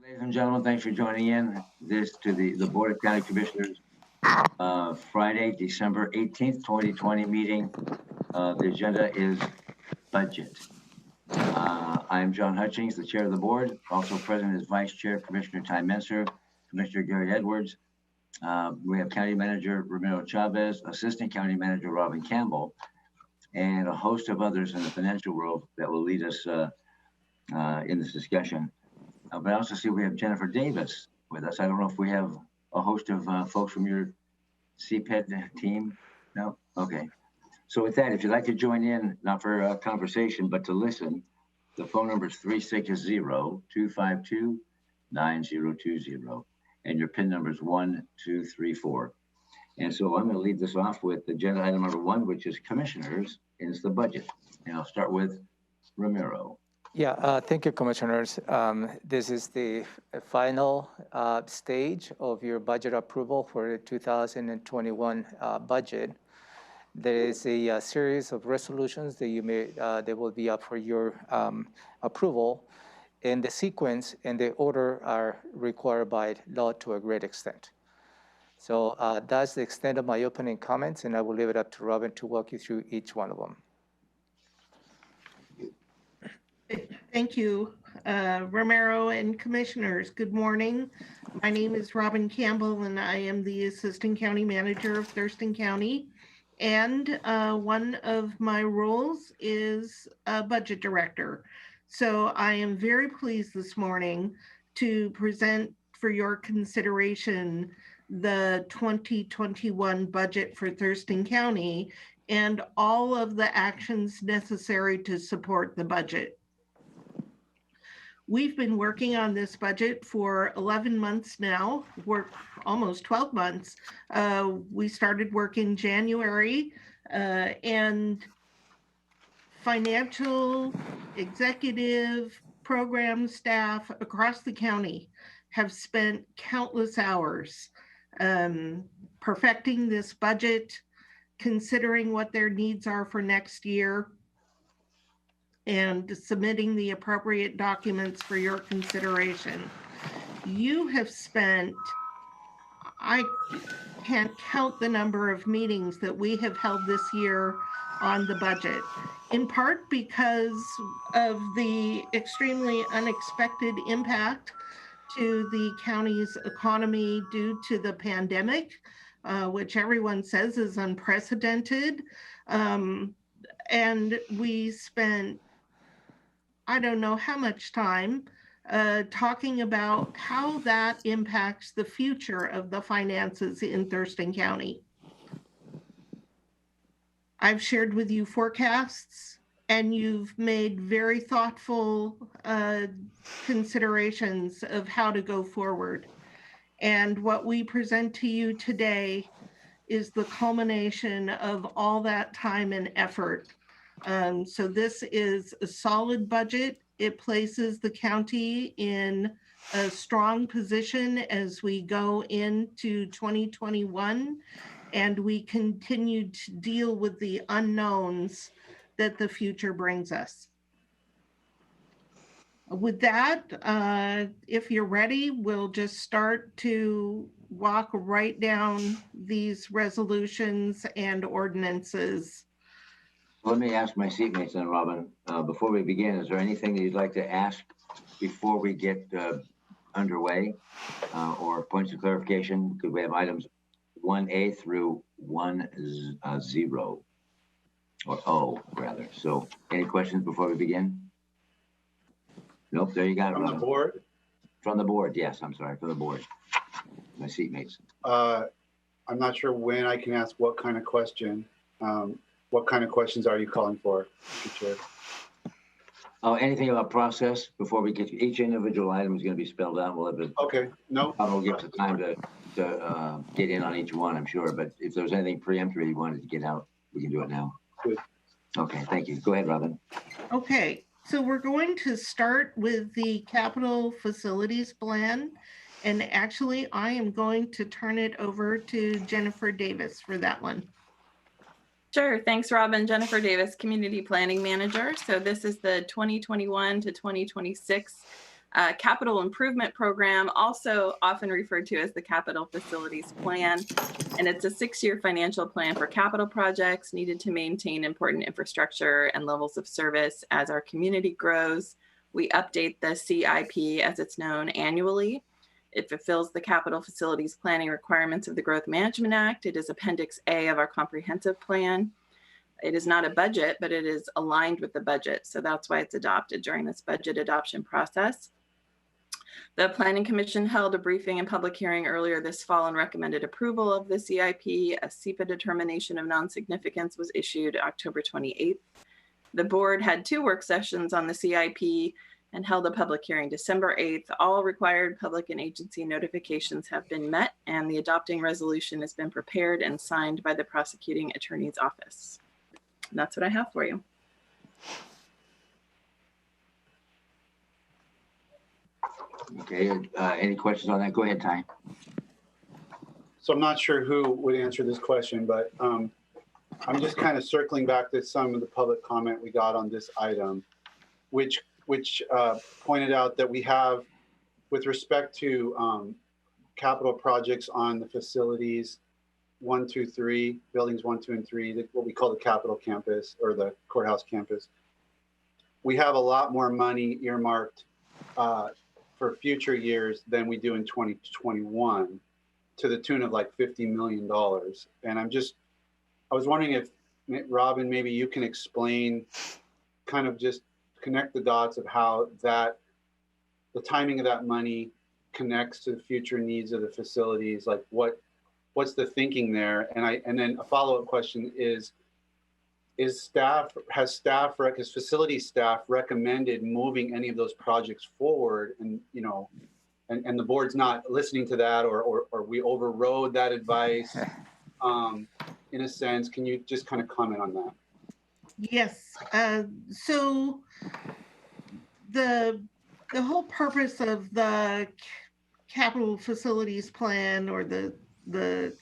Ladies and gentlemen, thanks for joining in this to the Board of County Commissioners Friday, December 18th, 2020 meeting. The agenda is budget. I'm John Hutchings, the chair of the board. Also present is Vice Chair Commissioner Ty Menser, Commissioner Gary Edwards. We have County Manager Ramiro Chavez, Assistant County Manager Robin Campbell, and a host of others in the financial world that will lead us in this discussion. But I also see we have Jennifer Davis with us. I don't know if we have a host of folks from your CPED team. No? Okay. So with that, if you'd like to join in, not for a conversation, but to listen, the phone number is 360-252-9020. And your PIN number is 1234. And so I'm going to lead this off with agenda item number 1, which is commissioners, and it's the budget. And I'll start with Ramiro. Yeah, thank you, Commissioners. This is the final stage of your budget approval for the 2021 budget. There is a series of resolutions that they will be up for your approval, and the sequence and the order are required by law to a great extent. So that's the extent of my opening comments, and I will leave it up to Robin to walk you through each one of them. Thank you, Romero and Commissioners. Good morning. My name is Robin Campbell, and I am the Assistant County Manager of Thurston County. And one of my roles is Budget Director. So I am very pleased this morning to present for your consideration the 2021 budget for Thurston County and all of the actions necessary to support the budget. We've been working on this budget for 11 months now. We're almost 12 months. We started work in January, and financial, executive, program staff across the county have spent countless hours perfecting this budget, considering what their needs are for next year, and submitting the appropriate documents for your consideration. You have spent, I can't count the number of meetings that we have held this year on the budget, in part because of the extremely unexpected impact to the county's economy due to the pandemic, which everyone says is unprecedented. And we spent, I don't know how much time talking about how that impacts the future of the finances in Thurston County. I've shared with you forecasts, and you've made very thoughtful considerations of how to go forward. And what we present to you today is the culmination of all that time and effort. So this is a solid budget. It places the county in a strong position as we go into 2021, and we continue to deal with the unknowns that the future brings us. With that, if you're ready, we'll just start to walk right down these resolutions and ordinances. Let me ask my seatmates then, Robin, before we begin, is there anything that you'd like to ask before we get underway or points of clarification? Because we have items 1A through 10, or O rather. So any questions before we begin? Nope, there you got it, Robin. From the board? From the board, yes, I'm sorry, from the board. My seatmates. I'm not sure when I can ask what kind of question. What kind of questions are you calling for, Mr. Chair? Oh, anything about process before we get to each individual item is going to be spelled out. We'll have to. Okay, no. We'll give us the time to get in on each one, I'm sure. But if there's anything preemptory you wanted to get out, we can do it now. Good. Okay, thank you. Go ahead, Robin. Okay, so we're going to start with the capital facilities plan. And actually, I am going to turn it over to Jennifer Davis for that one. Sure. Thanks, Robin. Jennifer Davis, Community Planning Manager. So this is the 2021 to 2026 Capital Improvement Program, also often referred to as the Capital Facilities Plan. And it's a 6-year financial plan for capital projects needed to maintain important infrastructure and levels of service as our community grows. We update the CIP, as it's known, annually. It fulfills the capital facilities planning requirements of the Growth Management Act. It is Appendix A of our comprehensive plan. It is not a budget, but it is aligned with the budget. So that's why it's adopted during this budget adoption process. The Planning Commission held a briefing and public hearing earlier this fall and recommended approval of the CIP. A SEPA determination of non-significance was issued October 28th. The board had 2 work sessions on the CIP and held a public hearing December 8th. All required public and agency notifications have been met, and the adopting resolution has been prepared and signed by the prosecuting attorney's office. And that's what I have for you. Okay, any questions on that? Go ahead, Ty. So I'm not sure who would answer this question, but I'm just kind of circling back to some of the public comment we got on this item, which pointed out that we have, with respect to capital projects on the facilities 1, 2, 3, buildings 1, 2, and 3, what we call the Capitol campus or the courthouse campus. We have a lot more money earmarked for future years than we do in 2021, to the tune of like $50 million. And I was wondering if, Robin, maybe you can explain, kind of just connect the dots of how the timing of that money connects to the future needs of the facilities. Like what's the thinking there? And then a follow-up question is has facility staff recommended moving any of those projects forward, and and the board's not listening to that, or we overrode that advice in a sense? Can you just kind of comment on that? Yes. So the whole purpose of the capital facilities plan, or the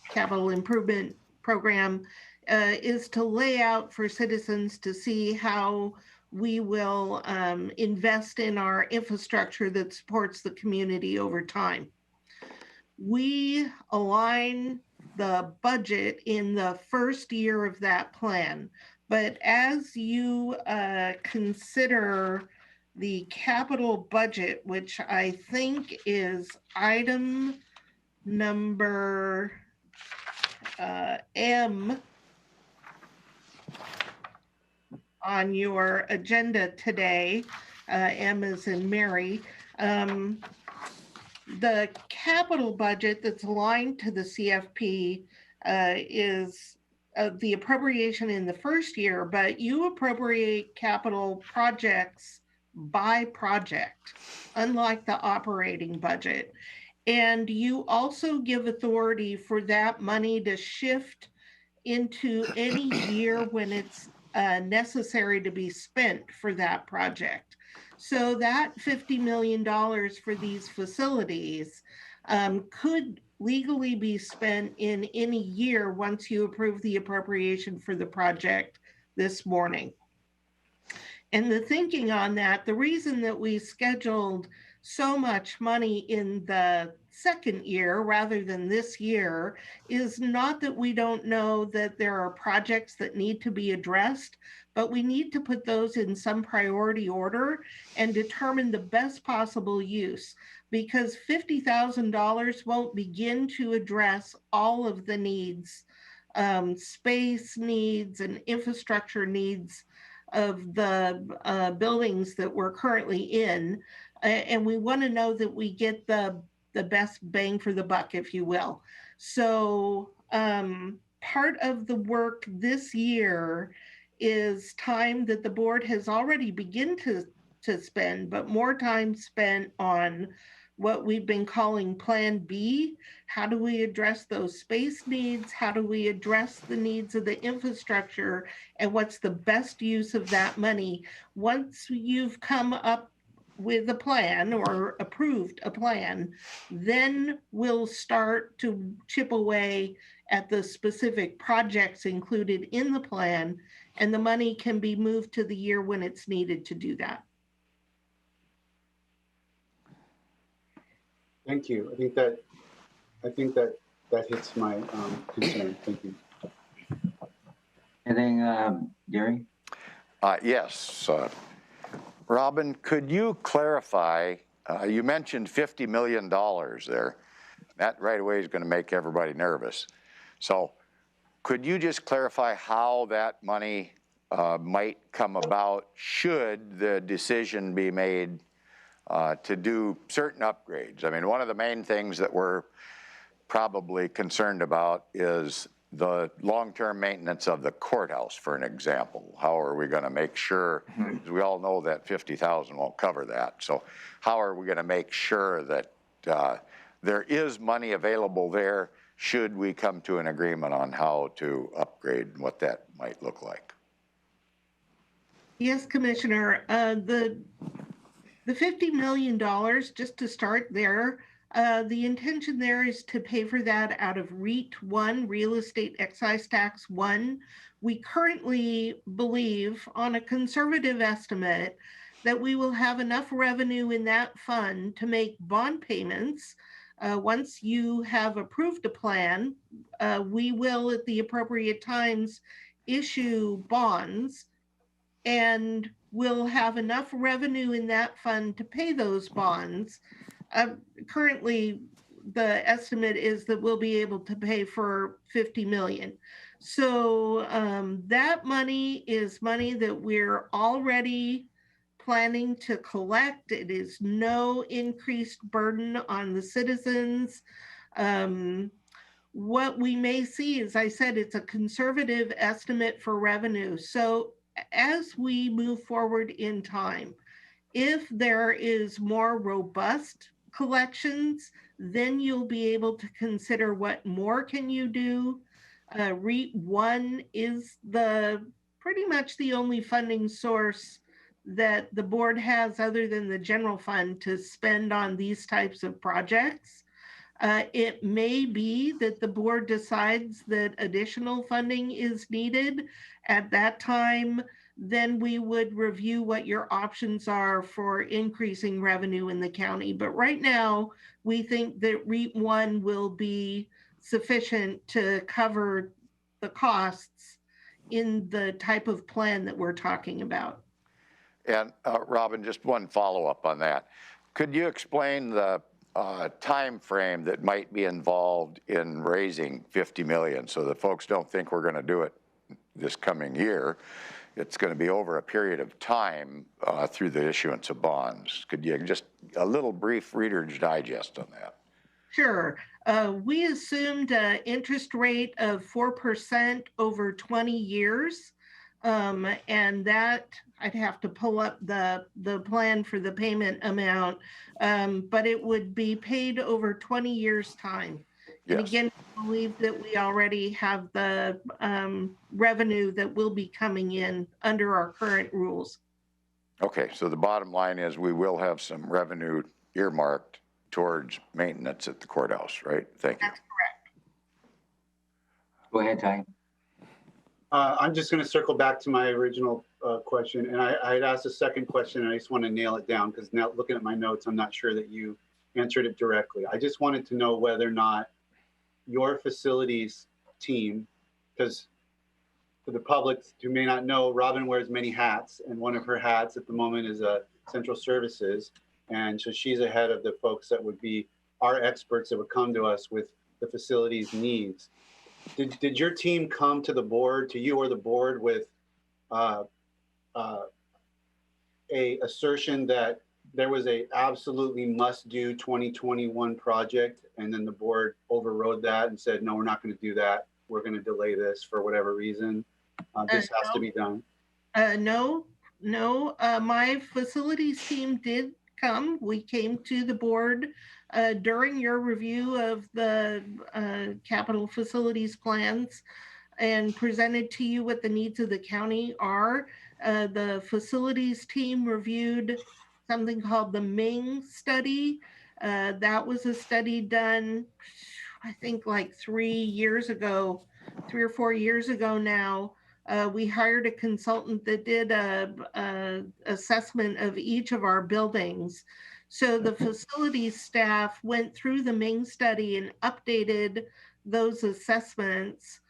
capital improvement program, is to lay out for citizens to see how we will invest in our infrastructure that supports the community over time. We align the budget in the first year of that plan, but as you consider the capital budget, which I think is item number M on your agenda today, M as in Mary, the capital budget that's aligned to the CFP is the appropriation in the first year, but you appropriate capital projects by project, unlike the operating budget. And you also give authority for that money to shift into any year when it's necessary to be spent for that project. So that $50 million for these facilities could legally be spent in any year once you approve the appropriation for the project this morning. And the thinking on that, the reason that we scheduled so much money in the second year rather than this year is not that we don't know that there are projects that need to be addressed, but we need to put those in some priority order and determine the best possible use, because $50,000 won't begin to address all of the needs, space needs and infrastructure needs of the buildings that we're currently in. And we want to know that we get the best bang for the buck, if you will. So part of the work this year is time that the board has already begun to spend, but more time spent on what we've been calling Plan B. How do we address those space needs? How do we address the needs of the infrastructure? And what's the best use of that money? Once you've come up with a plan or approved a plan, then we'll start to chip away at the specific projects included in the plan, and the money can be moved to the year when it's needed to do that. Thank you. I think that hits my concern. Thank you. Anything, Gary? Yes. Robin, could you clarify, you mentioned $50 million there. That right away is going to make everybody nervous. So could you just clarify how that money might come about should the decision be made to do certain upgrades? I mean, one of the main things that we're probably concerned about is the long-term maintenance of the courthouse, for an example. How are we going to make sure, because we all know that 50,000 won't cover that. So how are we going to make sure that there is money available there should we come to an agreement on how to upgrade and what that might look like? Yes, Commissioner, the $50 million, just to start there, the intention there is to pay for that out of REIT 1, Real Estate Excise Tax 1. We currently believe, on a conservative estimate, that we will have enough revenue in that fund to make bond payments. Once you have approved a plan, we will, at the appropriate times, issue bonds, and we'll have enough revenue in that fund to pay those bonds. Currently, the estimate is that we'll be able to pay for 50 million. So that money is money that we're already planning to collect. It is no increased burden on the citizens. What we may see, as I said, it's a conservative estimate for revenue. So as we move forward in time, if there is more robust collections, then you'll be able to consider what more can you do. REIT 1 is pretty much the only funding source that the board has other than the general fund to spend on these types of projects. It may be that the board decides that additional funding is needed. At that time, then we would review what your options are for increasing revenue in the county. But right now, we think that REIT 1 will be sufficient to cover the costs in the type of plan that we're talking about. And Robin, just one follow-up on that. Could you explain the time frame that might be involved in raising 50 million so that folks don't think we're going to do it this coming year? It's going to be over a period of time through the issuance of bonds. Could you just a little brief Reader's Digest on that? Sure. We assumed an interest rate of 4% over 20 years. And that I'd have to pull up the plan for the payment amount, but it would be paid over 20 years' time. Yes. And again, I believe that we already have the revenue that will be coming in under our current rules. Okay, so the bottom line is we will have some revenue earmarked towards maintenance at the courthouse, right? Thank you. That's correct. Go ahead, Ty. I'm just going to circle back to my original question. And I had asked a second question, and I just want to nail it down because now looking at my notes, I'm not sure that you answered it directly. I just wanted to know whether or not your facilities team, because for the public who may not know, Robin wears many hats, and one of her hats at the moment is Central Services. And so she's ahead of the folks that would be our experts that would come to us with the facilities needs. Did your team come to the board, to you or the board, with a assertion that there was a absolutely must-do 2021 project, and then the board overrode that and said, no, we're not going to do that. We're going to delay this for whatever reason. This has to be done. No. My facilities team did come. We came to the board during your review of the capital facilities plans and presented to you what the needs of the county are. The facilities team reviewed something called the Ming study. That was a study done, I think, like 3 or 4 years ago now. We hired a consultant that did a assessment of each of our buildings So the facilities staff went through the Ming study and updated those assessments.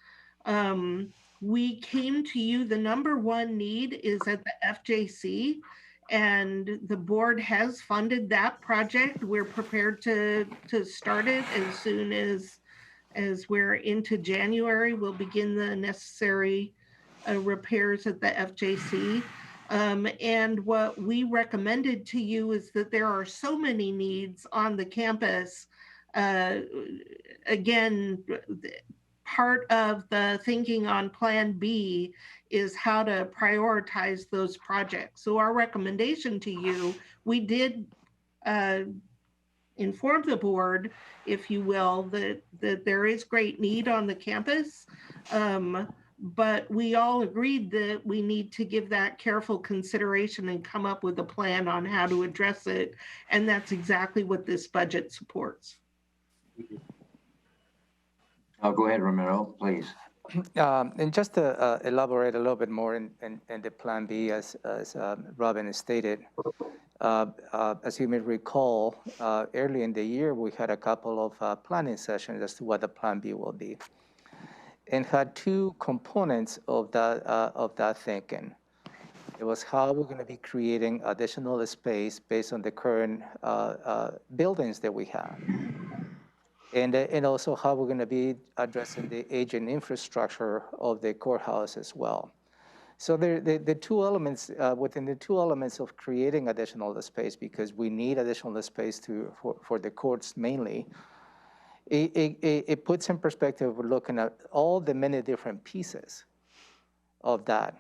We came to you, the number one need is at the FJC, and the board has funded that project. We're prepared to start it as soon as we're into January. We'll begin the necessary repairs at the FJC. And what we recommended to you is that there are so many needs on the campus. Again, part of the thinking on Plan B is how to prioritize those projects. So our recommendation to you, we did inform the board, if you will, that there is great need on the campus. But we all agreed that we need to give that careful consideration and come up with a plan on how to address it. And that's exactly what this budget supports. Oh, go ahead, Romero, please. And just to elaborate a little bit more in the Plan B, as Robin has stated, as you may recall, early in the year, we had a couple of planning sessions as to what the Plan B will be, and had two components of that thinking. It was how we're going to be creating additional space based on the current buildings that we have. And also how we're going to be addressing the aging infrastructure of the courthouse as well. So the two elements, within the two elements of creating additional space, because we need additional space for the courts mainly, it puts in perspective, we're looking at all the many different pieces of that.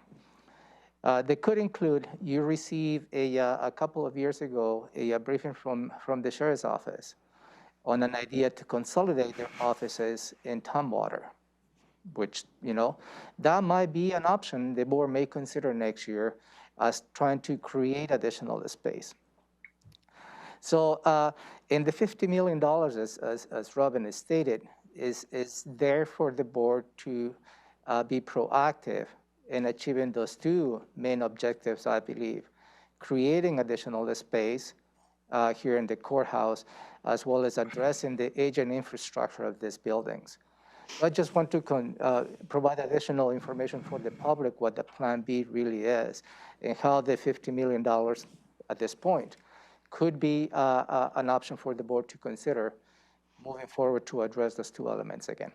They could include, you received a couple of years ago, a briefing from the sheriff's office on an idea to consolidate their offices in Tumwater, which, that might be an option the board may consider next year as trying to create additional space. So in the $50 million, as Robin has stated, is there for the board to be proactive in achieving those two main objectives, I believe, creating additional space here in the courthouse, as well as addressing the aging infrastructure of these buildings. So I just want to provide additional information for the public what the Plan B really is and how the $50 million at this point could be an option for the board to consider moving forward to address those two elements again.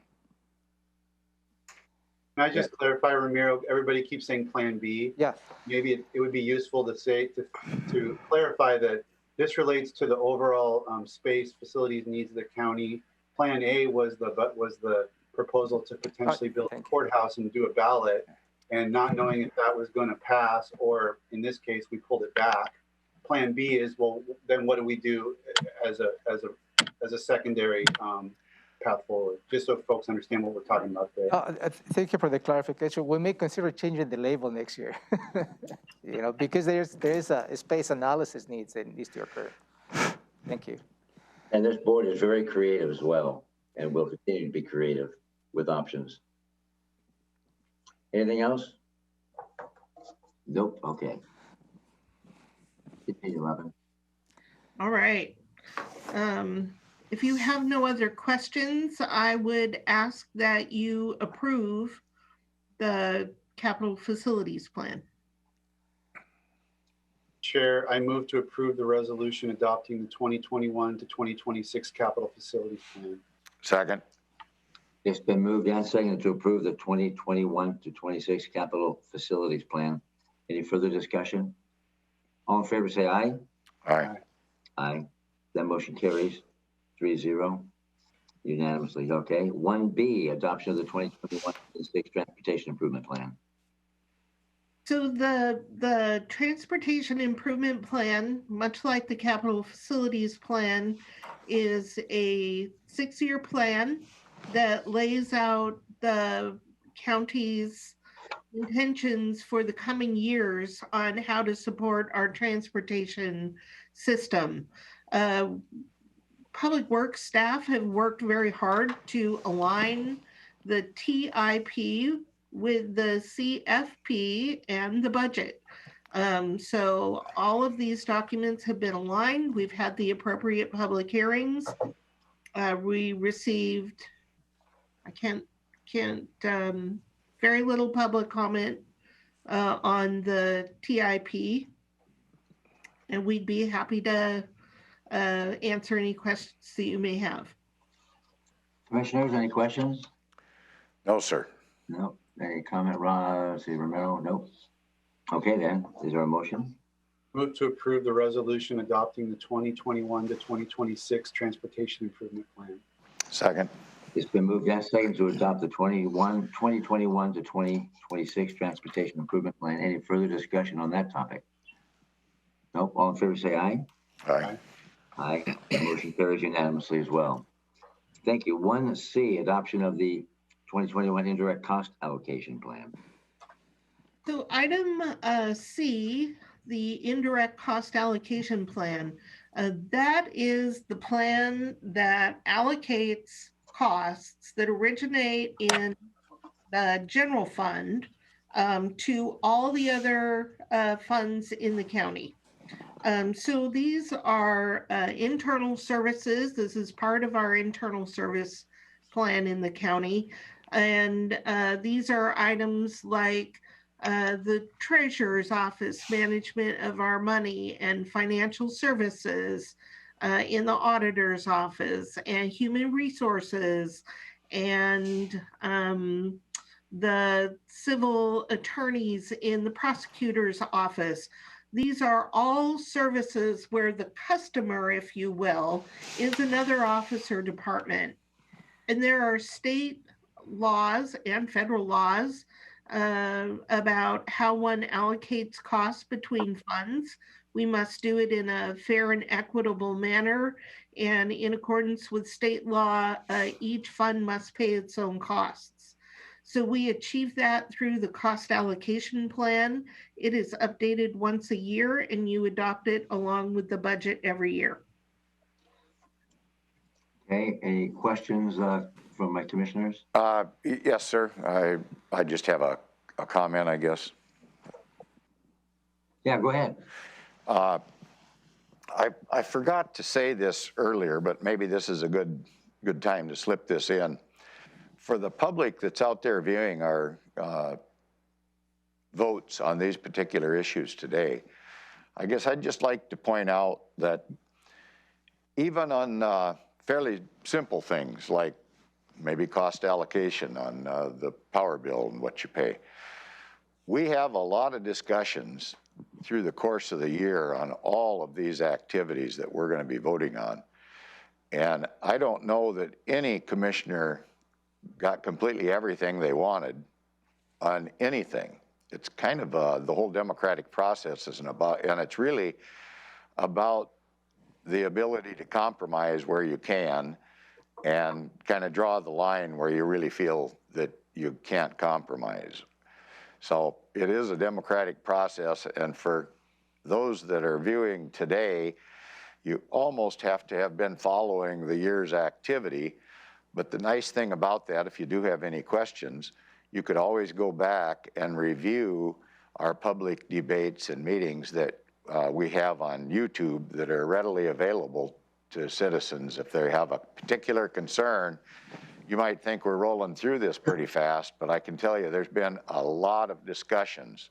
Can I just clarify, Ramiro? Everybody keeps saying Plan B. Yeah. Maybe it would be useful to say to clarify that this relates to the overall space facilities needs of the county. Plan A was the proposal to potentially build a courthouse and do a ballot, and not knowing if that was going to pass, or in this case, we pulled it back. Plan B is, well, then what do we do as a secondary path forward? Just so folks understand what we're talking about there. Thank you for the clarification. We may consider changing the label next year, because there is a space analysis needs that needs to occur. Thank you. And this board is very creative as well, and will continue to be creative with options. Anything else? Nope. Okay. Continue, Robin. All right. If you have no other questions, I would ask that you approve the capital facilities plan. Chair, I move to approve the resolution adopting the 2021 to 2026 capital facilities plan. Second. It's been moved and seconded to approve the 2021 to 26 capital facilities plan. Any further discussion? All in favor, say aye. Aye. Aye. That motion carries 3-0 unanimously. Okay. 1B, adoption of the 2021 to 26 transportation improvement plan. So the transportation improvement plan, much like the capital facilities plan, is a 6-year plan that lays out the county's intentions for the coming years on how to support our transportation system. Public Works staff have worked very hard to align the TIP with the CFP and the budget. So all of these documents have been aligned. We've had the appropriate public hearings. We received, I can't, very little public comment on the TIP. And we'd be happy to answer any questions that you may have. Commissioners, any questions? No, sir. No. Any comment, Romero? Nope. Okay then, is there a motion? Move to approve the resolution adopting the 2021 to 2026 Transportation Improvement Plan. Second. It's been moved and seconded to adopt the 2021 to 2026 Transportation Improvement Plan. Any further discussion on that topic? Nope. All in favor say aye. Aye. Aye. Motion carries unanimously as well. Thank you. 1C, adoption of the 2021 Indirect Cost Allocation Plan. So item C, the indirect cost allocation plan, that is the plan that allocates costs that originate in the general fund to all the other funds in the county. So these are internal services. This is part of our internal service plan in the county. And these are items like the treasurer's office, management of our money and financial services in the auditor's office, and human resources, and the civil attorneys in the prosecutor's office. These are all services where the customer, if you will, is another office or department. And there are state laws and federal laws about how one allocates costs between funds. We must do it in a fair and equitable manner. And in accordance with state law, each fund must pay its own costs. So we achieve that through the cost allocation plan. It is updated once a year and you adopt it along with the budget every year. Okay, any questions from my commissioners? Yes, sir. I just have a comment, I guess. Yeah, go ahead. I forgot to say this earlier, but maybe this is a good time to slip this in. For the public that's out there viewing our votes on these particular issues today, I guess I'd just like to point out that even on fairly simple things like maybe cost allocation on the power bill and what you pay, we have a lot of discussions through the course of the year on all of these activities that we're going to be voting on. And I don't know that any commissioner got completely everything they wanted on anything. It's kind of the whole democratic process isn't about, and it's really about the ability to compromise where you can and kind of draw the line where you really feel that you can't compromise. So it is a democratic process, and for those that are viewing today, you almost have to have been following the year's activity. But the nice thing about that, if you do have any questions, you could always go back and review our public debates and meetings that we have on YouTube that are readily available to citizens. If they have a particular concern, you might think we're rolling through this pretty fast, but I can tell you there's been a lot of discussions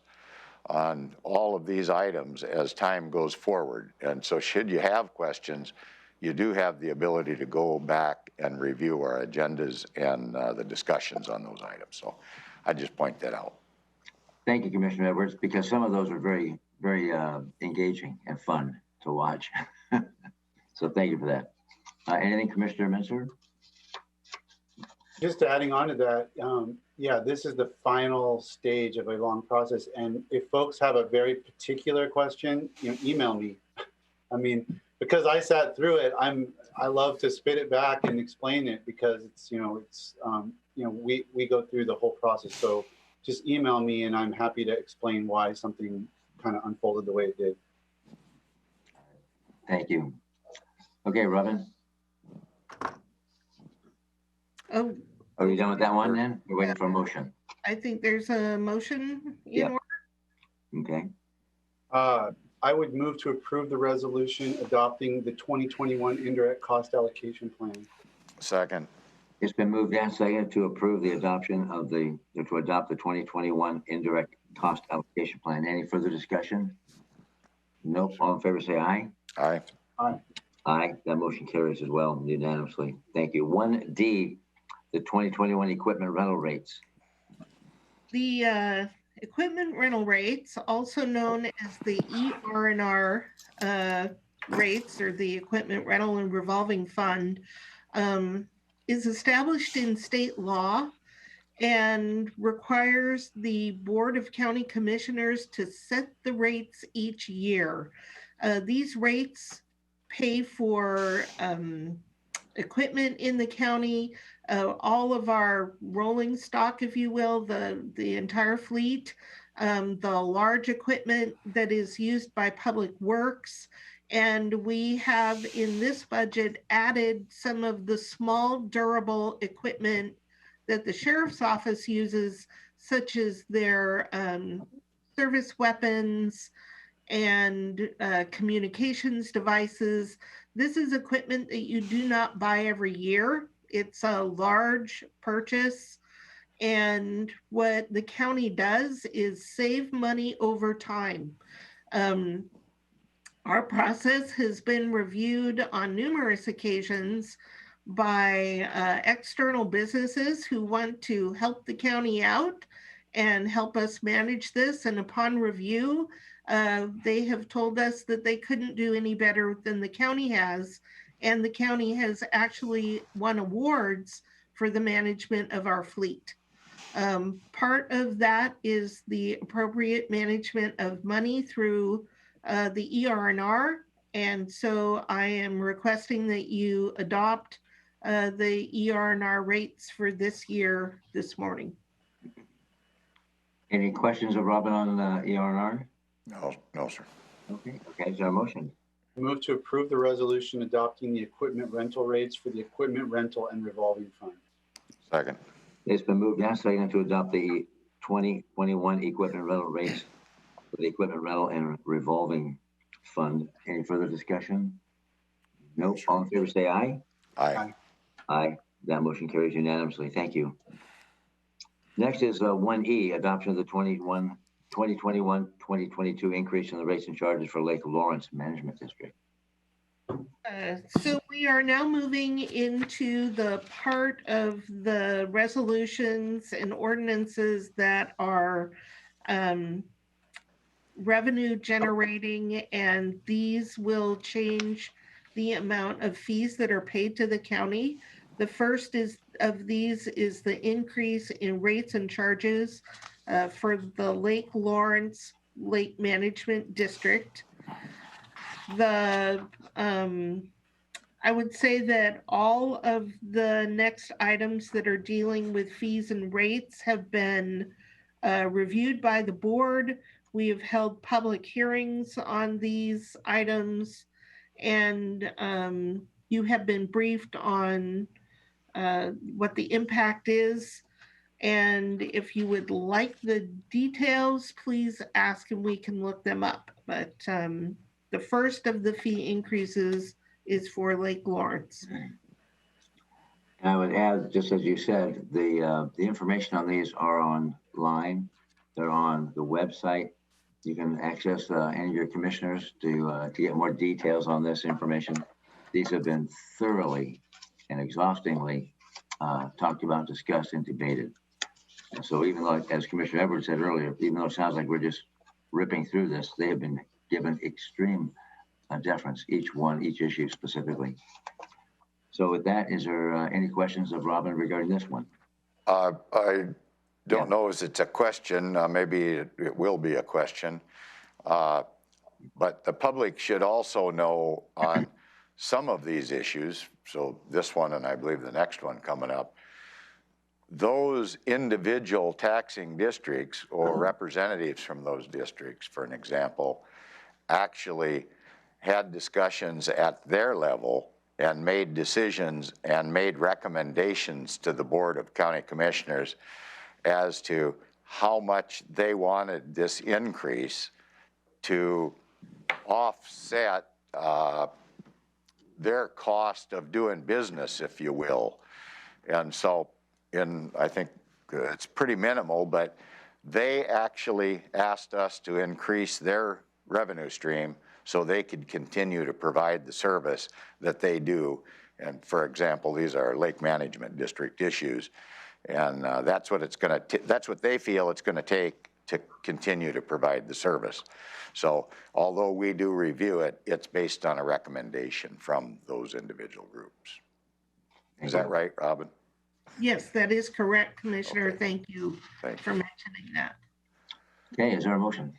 on all of these items as time goes forward. And so should you have questions, you do have the ability to go back and review our agendas and the discussions on those items. So I just point that out. Thank you, Commissioner Edwards, because some of those are very, very engaging and fun to watch. So thank you for that. Anything, Commissioner Minster? Just adding on to that, yeah, this is the final stage of a long process. And if folks have a very particular question, email me. I mean, because I sat through it, I love to spit it back and explain it because it's, we go through the whole process. So just email me and I'm happy to explain why something kind of unfolded the way it did. Thank you. Okay, Robin. Oh, Are you done with that one then? We're waiting for a motion. I think there's a motion in Yep. order. Okay. I would move to approve the resolution adopting the 2021 Indirect Cost Allocation Plan. Second. It's been moved and seconded to approve the adoption of to adopt the 2021 Indirect Cost Allocation Plan. Any further discussion? Nope. All in favor, say aye. Aye. Aye. Aye. That motion carries as well unanimously. Thank you. 1D, the 2021 equipment rental rates. The equipment rental rates, also known as the ER&R rates, or the Equipment Rental and Revolving Fund, is established in state law and requires the Board of County Commissioners to set the rates each year. These rates pay for equipment in the county, all of our rolling stock, if you will, the entire fleet, the large equipment that is used by Public Works. And we have in this budget added some of the small durable equipment that the Sheriff's Office uses, such as their service weapons and communications devices. This is equipment that you do not buy every year. It's a large purchase. And what the county does is save money over time. Our process has been reviewed on numerous occasions by external businesses who want to help the county out and help us manage this. And upon review, they have told us that they couldn't do any better than the county has. And the county has actually won awards for the management of our fleet. Part of that is the appropriate management of money through the ER&R. And so I am requesting that you adopt the ER&R rates for this year this morning. Any questions of Robin on ER&R? No, sir. Okay, is there a motion? Move to approve the resolution adopting the equipment rental rates for the Equipment Rental and Revolving Fund. Second. It's been moved and seconded to adopt the 2021 equipment rental rates for the Equipment Rental and Revolving Fund. Any further discussion? No. All in favor, say aye. Aye. Aye. That motion carries unanimously. Thank you. Next is 1E, adoption of the 2021-2022 increase in the rates and charges for Lake Lawrence Management District. So we are now moving into the part of the resolutions and ordinances that are revenue generating, and these will change the amount of fees that are paid to the county. The first of these is the increase in rates and charges for the Lake Lawrence Lake Management District. I would say that all of the next items that are dealing with fees and rates have been reviewed by the board. We have held public hearings on these items, and you have been briefed on what the impact is. And if you would like the details, please ask and we can look them up. But the first of the fee increases is for Lake Lawrence. And I would add, just as you said, the information on these are online. They're on the website. You can access any of your commissioners to get more details on this information. These have been thoroughly and exhaustingly talked about, discussed, and debated. And so even though, as Commissioner Edwards said earlier, even though it sounds like we're just ripping through this, they have been given extreme deference, each issue specifically. So with that, is there any questions of Robin regarding this one? I don't know if it's a question, maybe it will be a question, but the public should also know on some of these issues, so this one and I believe the next one coming up, those individual taxing districts or representatives from those districts, for an example, actually had discussions at their level and made decisions and made recommendations to the Board of County Commissioners as to how much they wanted this increase to offset their cost of doing business, if you will. And so I think it's pretty minimal, but they actually asked us to increase their revenue stream so they could continue to provide the service that they do. And for example, these are lake management district issues. And that's what that's what they feel it's gonna take to continue to provide the service. So although we do review it, it's based on a recommendation from those individual groups. Is that right, Robin? Yes, that is correct, Commissioner. Okay. Thank you for mentioning that. Okay, is there a motion?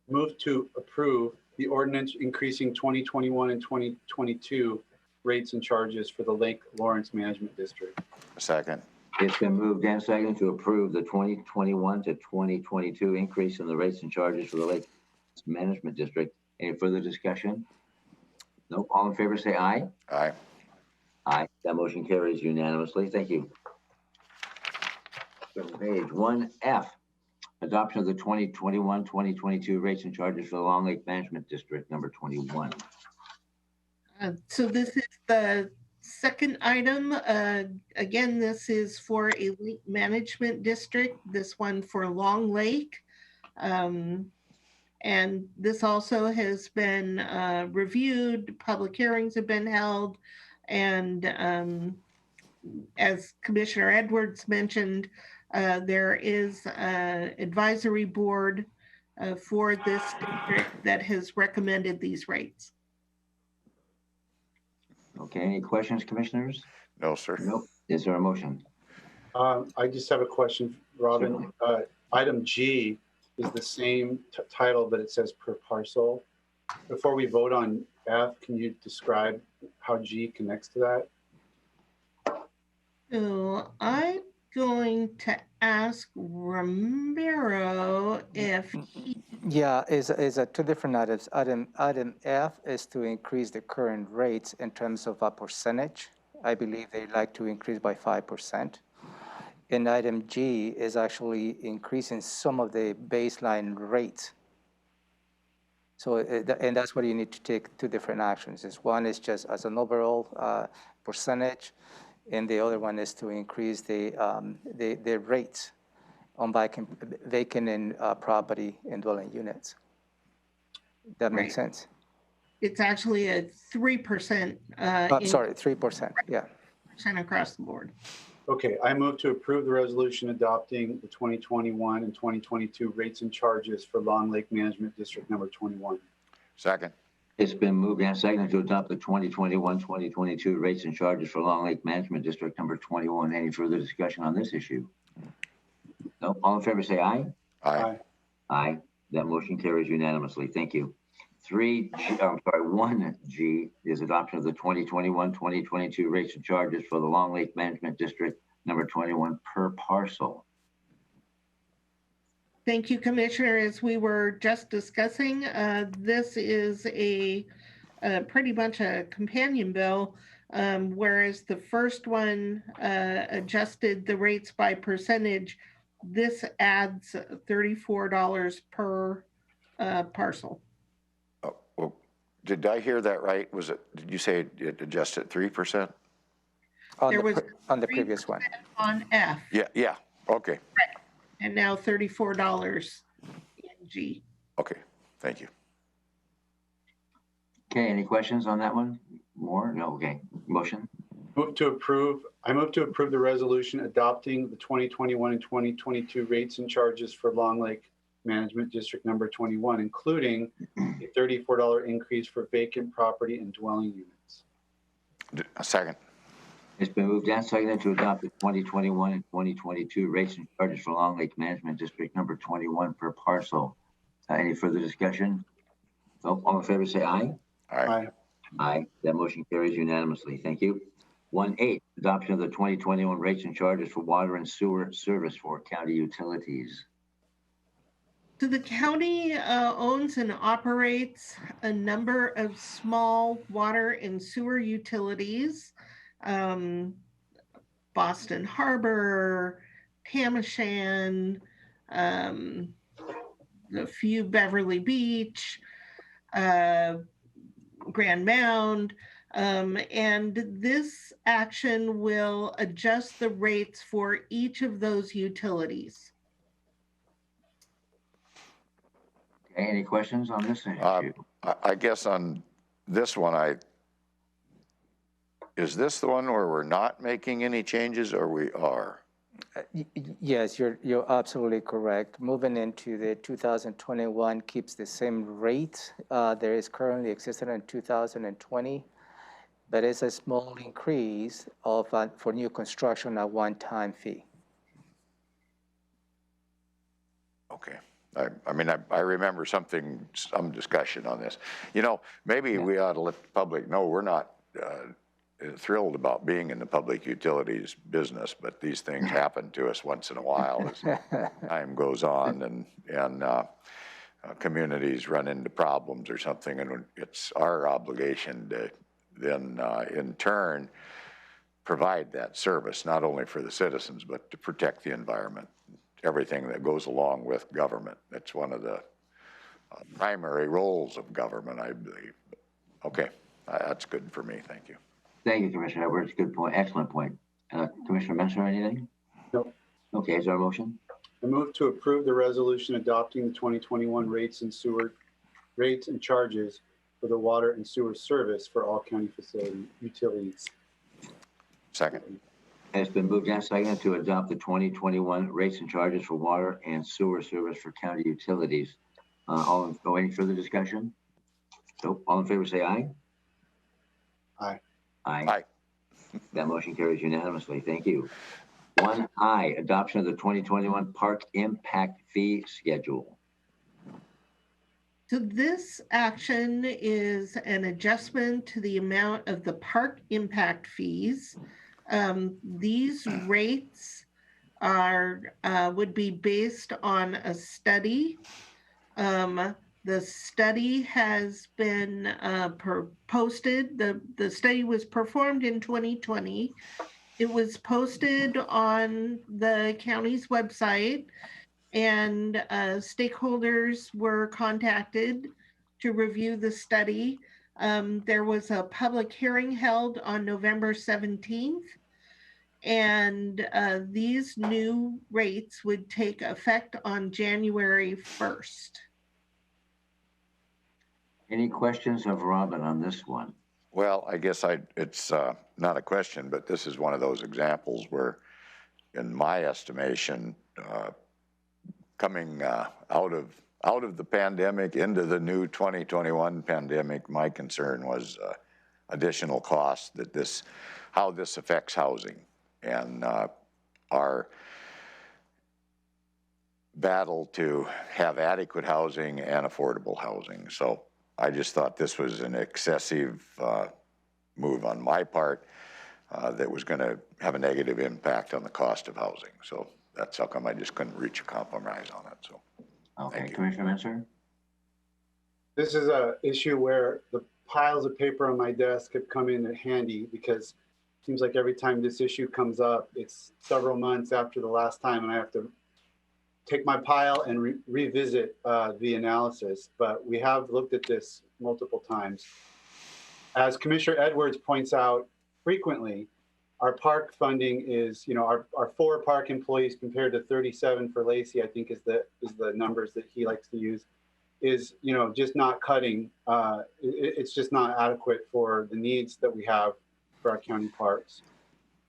Move to approve the ordinance increasing 2021 and 2022 rates and charges for the Lake Lawrence Management District. Second. It's been moved and seconded to approve the 2021 to 2022 increase in the rates and charges for the Lake Management District. Any further discussion? No, all in favor say aye. Aye. Aye, that motion carries unanimously. Thank you. So page 1F, adoption of the 2021-2022 rates and charges for the Long Lake Management District, number 21. So this is the second item. Again, this is for a lake management district, this one for Long Lake. And this also has been reviewed, public hearings have been held, and as Commissioner Edwards mentioned, there is an advisory board for this district that has recommended these rates. Okay, any questions, commissioners? No, sir. Nope. Is there a motion? I just have a question, Robin. Item G is the same title, but it says per parcel. Before we vote on F, can you describe how G connects to that? So I'm going to ask Romero if he, Yeah, is two different items. Item F is to increase the current rates in terms of a percentage. I believe they'd like to increase by 5%. And item G is actually increasing some of the baseline rates. So, and that's what you need to take two different actions. One is just as an overall percentage, and the other one is to increase the rates on vacant and property and dwelling units. That makes sense. it's actually a 3%. Sorry, 3%, yeah. Percent across the board. Okay, I move to approve the resolution adopting the 2021 and 2022 rates and charges for Long Lake Management District number 21. Second. It's been moved and seconded to adopt the 2021-2022 rates and charges for Long Lake Management District number 21. Any further discussion on this issue? No, all in favor say aye. Aye. Aye. That motion carries unanimously. Thank you. 1G is adoption of the 2021-2022 rates and charges for the Long Lake Management District number 21 per parcel. Thank you, Commissioner. As we were just discussing, this is a pretty much a companion bill, whereas the first one adjusted the rates by percentage. This adds $34 per parcel. Oh, well, did I hear that right? Did you say it adjusted 3%? There was On the previous one. on F. Yeah, okay. And now $34 in G. Okay, thank you. Okay, any questions on that one? More? No, okay. Motion? I move to approve the resolution adopting the 2021 and 2022 rates and charges for Long Lake Management District number 21, including a $34 increase for vacant property and dwelling units. A second. It's been moved and seconded to adopt the 2021 and 2022 rates and charges for Long Lake Management District number 21 per parcel. Any further discussion? No, all in favor say aye. Aye. Aye. That motion carries unanimously. Thank you. 1H, adoption of the 2021 rates and charges for water and sewer service for county utilities. So the county owns and operates a number of small water and sewer utilities. Boston Harbor, Tamashan, a few Beverly Beach, Grand Mound, and this action will adjust the rates for each of those utilities. Okay, any questions on this issue? I guess on this one, is this the one where we're not making any changes or we are? Yes, you're absolutely correct. Moving into the 2021 keeps the same rate there is currently existing in 2020, but it's a small increase of for new construction, a one-time fee. Okay. I mean, I remember some discussion on this. You know, maybe we ought to let the public know we're not thrilled about being in the public utilities business, but these things happen to us once in a while as time goes on and communities run into problems or something, and it's our obligation to then in turn provide that service, not only for the citizens, but to protect the environment, everything that goes along with government. That's one of the primary roles of government, I believe. Okay, that's good for me, thank you. Thank you, Commissioner Edwards. Good point, excellent point. Commissioner Menser, anything? Nope. Okay, is there a motion? I move to approve the resolution adopting the 2021 rates and sewer rates and charges for the water and sewer service for all county facility utilities. Second. It's been moved and seconded to adopt the 2021 rates and charges for water and sewer service for county utilities. Any further discussion? So all in favor say aye. Aye. Aye. Aye. That motion carries unanimously. Thank you. 1I, adoption of the 2021 park impact fee schedule. So this action is an adjustment to the amount of the park impact fees. These rates are would be based on a study. The study has been posted. The study was performed in 2020. It was posted on the county's website, and stakeholders were contacted to review the study. There was a public hearing held on November 17th, and these new rates would take effect on January 1st. Any questions of Robin on this one? Well, I guess it's not a question, but this is one of those examples where, in my estimation, coming out of the pandemic into the new 2021 pandemic, my concern was additional costs how this affects housing and our battle to have adequate housing and affordable housing. So I just thought this was an excessive move on my part that was going to have a negative impact on the cost of housing. So that's how come I just couldn't reach a compromise on it. So, okay, Commissioner Menser? This is an issue where the piles of paper on my desk have come in handy because it seems like every time this issue comes up, it's several months after the last time, and I have to take my pile and revisit the analysis. But we have looked at this multiple times. As Commissioner Edwards points out frequently, our park funding is, our 4 park employees compared to 37 for Lacey, I think is the numbers that he likes to use, is, just not cutting. It's just not adequate for the needs that we have for our county parks.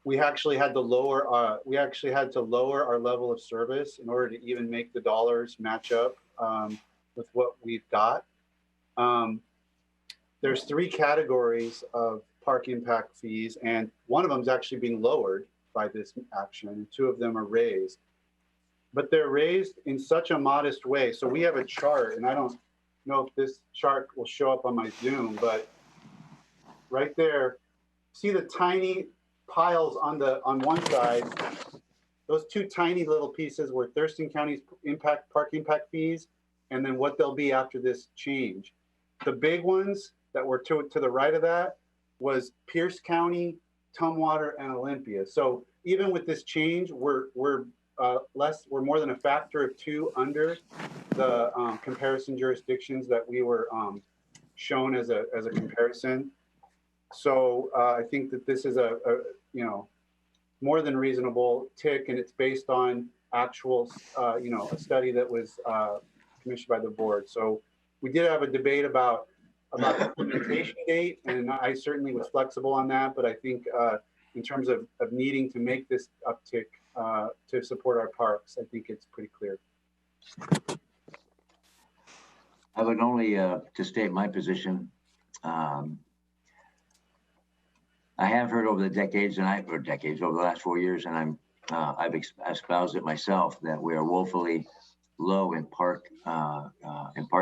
We actually had to lower our level of service in order to even make the dollars match up with what we've got. There's 3 categories of park impact fees, and one of them is actually being lowered by this action, and 2 of them are raised. But they're raised in such a modest way. So we have a chart, and I don't know if this chart will show up on my Zoom, but right there, see the tiny piles on one side. Those 2 tiny little pieces were Thurston County's park impact fees, and then what they'll be after this change. The big ones that were to the right of that was Pierce County, Tumwater, and Olympia. So even with this change, we're more than a factor of 2 under the comparison jurisdictions that we were shown as a comparison. So I think that this is a more than reasonable tick, and it's based on actual, a study that was commissioned by the board. So we did have a debate about the implementation date, and I certainly was flexible on that. But I think in terms of needing to make this uptick to support our parks, I think it's pretty clear. I would only, to state my position, I have heard over the decades, over the last 4 years, and I've espoused it myself, that we are woefully low in park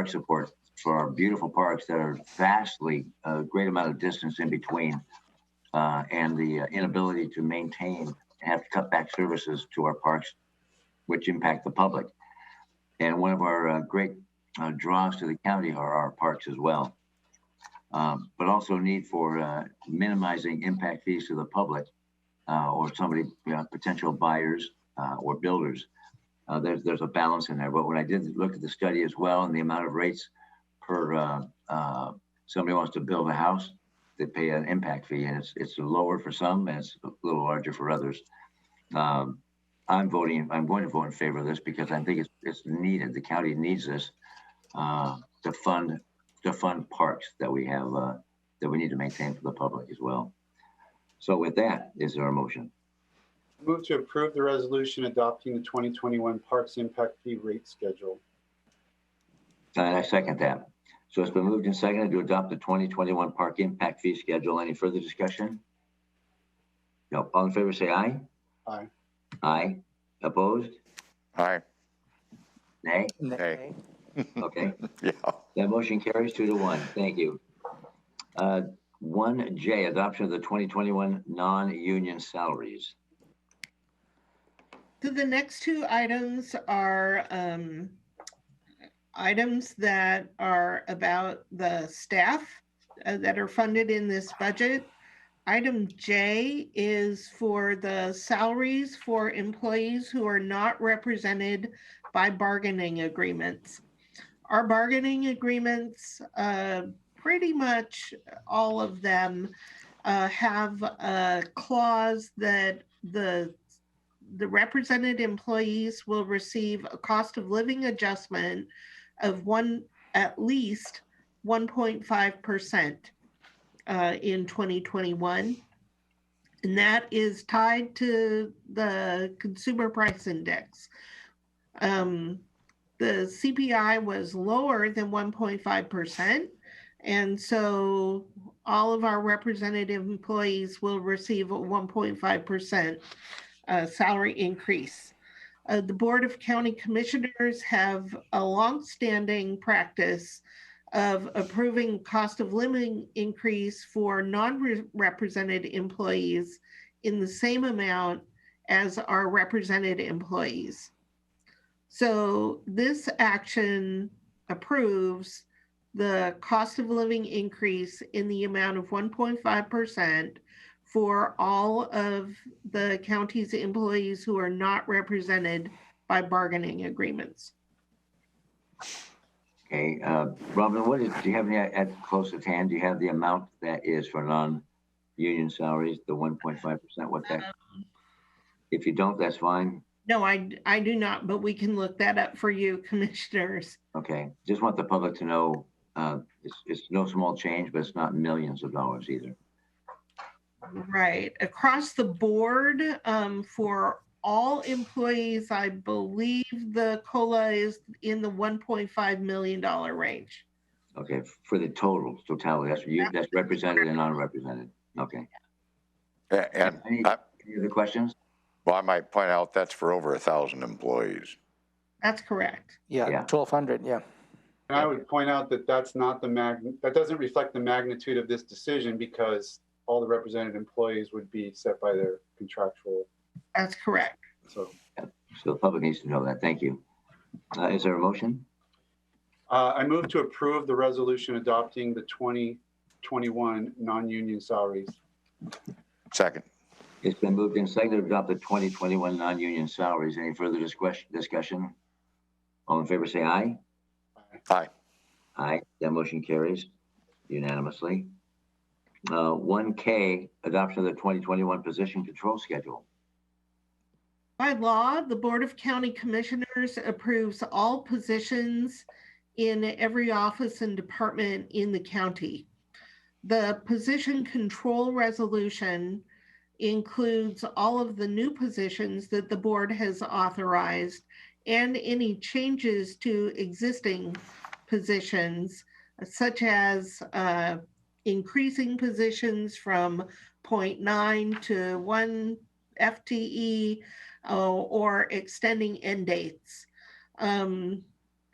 support for our beautiful parks that are vastly a great amount of distance in between, and the inability to maintain, have to cut back services to our parks, which impact the public. And one of our great draws to the county are our parks as well. But also need for minimizing impact fees to the public or somebody, potential buyers or builders. There's a balance in there. But when I did look at the study as well, and the amount of rates per somebody wants to build a house, they pay an impact fee, and it's lower for some and it's a little larger for others. I'm going to vote in favor of this because I think it's needed. The county needs this to fund parks that we have that we need to maintain for the public as well. So with that, is there a motion? Move to approve the resolution adopting the 2021 Parks Impact Fee Rate Schedule. And I second that. So it's been moved and seconded to adopt the 2021 Park Impact Fee Schedule. Any further discussion? No. All in favor, say aye. Aye. Aye. Opposed? Aye. Nay? Nay. Okay. Yeah. That motion carries 2-1. Thank you. 1J, adoption of the 2021 non-union salaries. So the next two items are items that are about the staff that are funded in this budget. Item J is for the salaries for employees who are not represented by bargaining agreements. Our bargaining agreements, pretty much all of them have a clause that the represented employees will receive a cost of living adjustment of at least 1.5% in 2021. And that is tied to the consumer price index. The CPI was lower than 1.5%. And so all of our representative employees will receive a 1.5% salary increase. The Board of County Commissioners have a longstanding practice of approving cost of living increase for non-represented employees in the same amount as our represented employees. So this action approves the cost of living increase in the amount of 1.5% for all of the county's employees who are not represented by bargaining agreements. Okay, Robin, do you have any close at hand? Do you have the amount that is for non-union salaries, the 1.5%? What that? If you don't, that's fine. No, I do not, but we can look that up for you, commissioners. Okay, just want the public to know it's no small change, but it's not millions of dollars either. Right. Across the board, for all employees, I believe the COLA is in the $1.5 million range. Okay, for the totality, that's represented and non-represented. Okay. And Any other questions? well, I might point out that's for over 1,000 employees. That's correct. Yeah, Yeah. 1,200, yeah. And I would point out that that's not that doesn't reflect the magnitude of this decision, because all the represented employees would be set by their contractual. That's correct. So So the public needs to know that. Thank you. Is there a motion? I move to approve the resolution adopting the 2021 non-union salaries. Second. It's been moved and seconded to adopt the 2021 non-union salaries. Any further discussion? All in favor, say aye. Aye. Aye, that motion carries unanimously. 1K, adoption of the 2021 position control schedule. By law, the Board of County Commissioners approves all positions in every office and department in the county. The position control resolution includes all of the new positions that the board has authorized and any changes to existing positions, such as increasing positions from 0.9 to 1 FTE or extending end dates.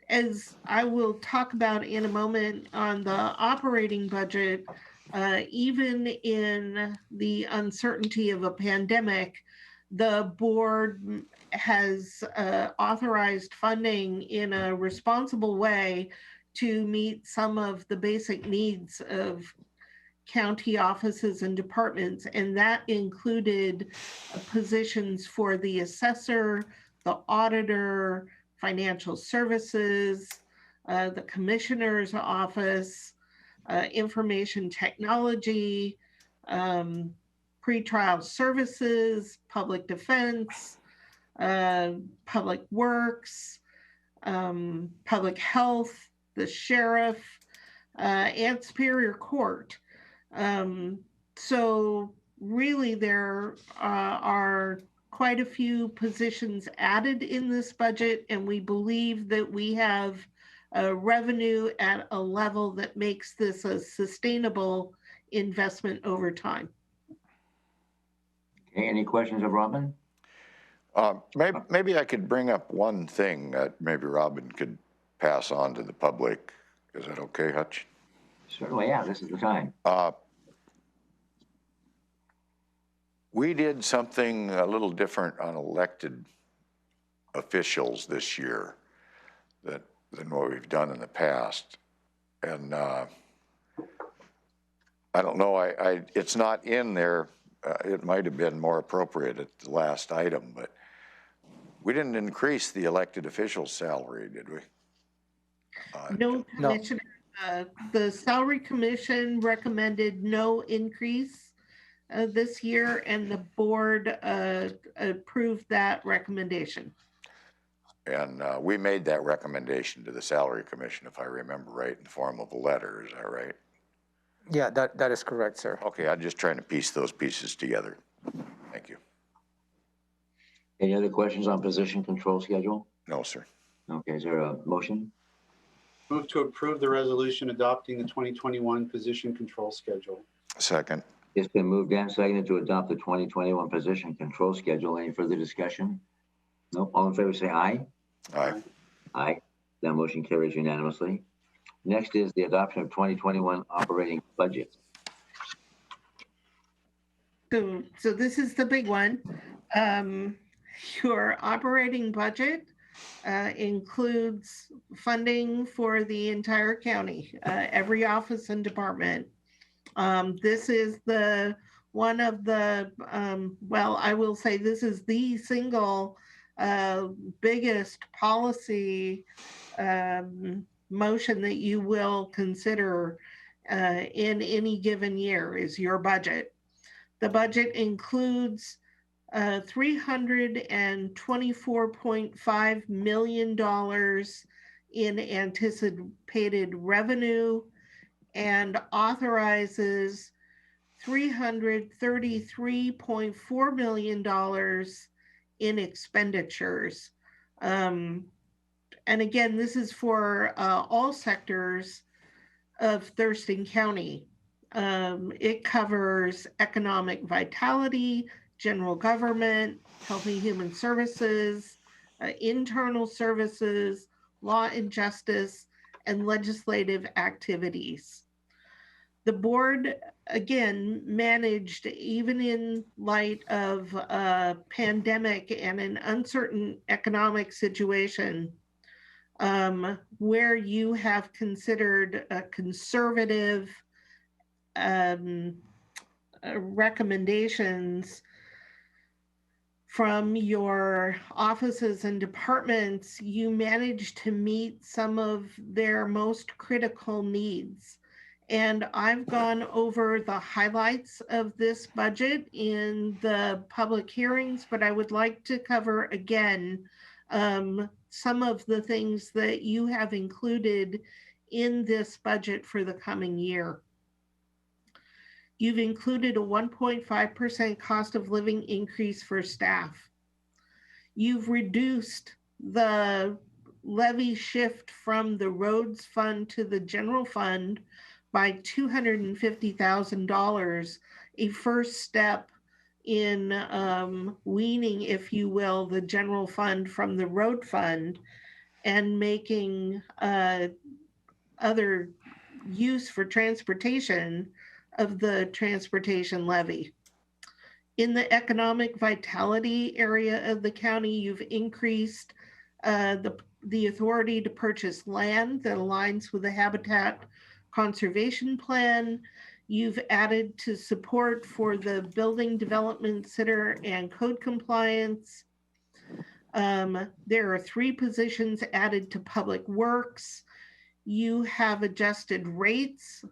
As I will talk about in a moment on the operating budget, even in the uncertainty of a pandemic, the board has authorized funding in a responsible way to meet some of the basic needs of county offices and departments, and that included positions for the assessor, the auditor, financial services, the commissioner's office, information technology, pretrial services, public defense, public works, public health, the sheriff, and Superior Court. So really there are quite a few positions added in this budget, and we believe that we have revenue at a level that makes this a sustainable investment over time. Okay, any questions of Robin? Maybe I could bring up one thing that maybe Robin could pass on to the public. Is that okay, Hutch? Certainly, yeah, this is the time. We did something a little different on elected officials this year than what we've done in the past. And I don't know, it's not in there. It might have been more appropriate at the last item, but we didn't increase the elected official's salary, did we? No, Commissioner. The Salary Commission recommended no increase this year, and the board approved that recommendation. And we made that recommendation to the Salary Commission, if I remember right, in the form of a letter. Is that right? Yeah, that is correct, sir. Okay, I'm just trying to piece those pieces together. Thank you. Any other questions on position control schedule? No, sir. Okay, is there a motion? Move to approve the resolution adopting the 2021 position control schedule. Second. It's been moved and seconded to adopt the 2021 position control schedule. Any further discussion? No, all in favor say aye. Aye. Aye, that motion carries unanimously. Next is the adoption of 2021 operating budget. So this is the big one. Your operating budget includes funding for the entire county, every office and department. This is the one of the, well, I will say this is the single biggest policy motion that you will consider in any given year is your budget. The budget includes $324.5 million in anticipated revenue and authorizes $333.4 million in expenditures. And again, this is for all sectors of Thurston County. It covers economic vitality, general government, health and human services, internal services, law and justice, and legislative activities. The board, again, managed, even in light of a pandemic and an uncertain economic situation, where you have considered a conservative recommendations from your offices and departments, you managed to meet some of their most critical needs. And I've gone over the highlights of this budget in the public hearings, but I would like to cover again some of the things that you have included in this budget for the coming year. You've included a 1.5% cost of living increase for staff. You've reduced the levy shift from the roads fund to the general fund by $250,000, a first step in weaning, if you will, the general fund from the road fund and making other use for transportation of the transportation levy. In the economic vitality area of the county, you've increased the authority to purchase land that aligns with the habitat conservation plan. You've added to support for the building development center and code compliance. There are 3 positions added to public works. You have adjusted rates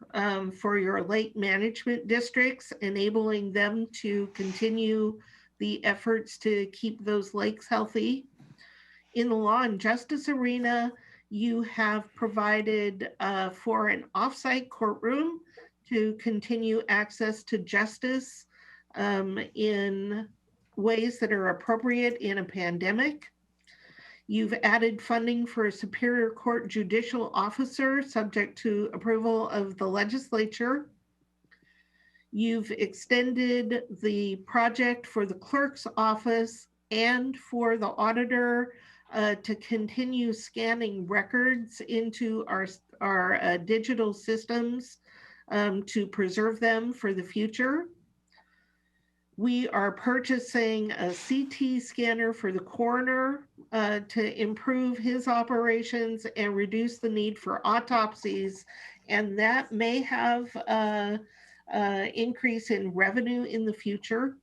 for your lake management districts, enabling them to continue the efforts to keep those lakes healthy. In the law and justice arena, you have provided for an offsite courtroom to continue access to justice in ways that are appropriate in a pandemic. You've added funding for a Superior Court judicial officer subject to approval of the legislature. You've extended the project for the clerk's office and for the auditor to continue scanning records into our digital systems to preserve them for the future. We are purchasing a CT scanner for the coroner to improve his operations and reduce the need for autopsies. And that may have an increase in revenue in the future.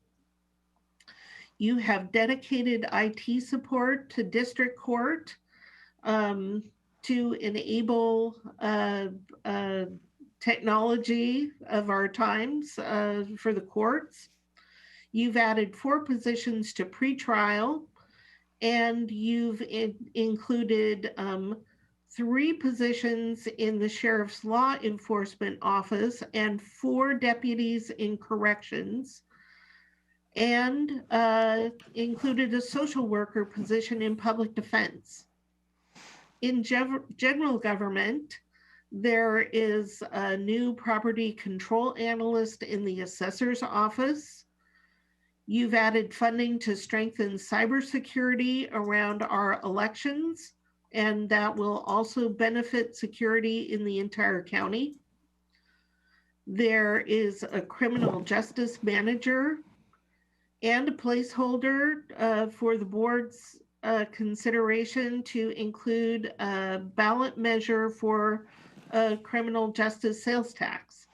You have dedicated IT support to district court to enable technology of our times for the courts. You've added 4 positions to pretrial, and you've included 3 positions in the Sheriff's Law Enforcement Office and 4 deputies in corrections, and included a social worker position in public defense. In general government, there is a new property control analyst in the assessor's office. You've added funding to strengthen cybersecurity around our elections, and that will also benefit security in the entire county. There is a criminal justice manager and a placeholder for the board's consideration to include a ballot measure for a criminal justice sales tax.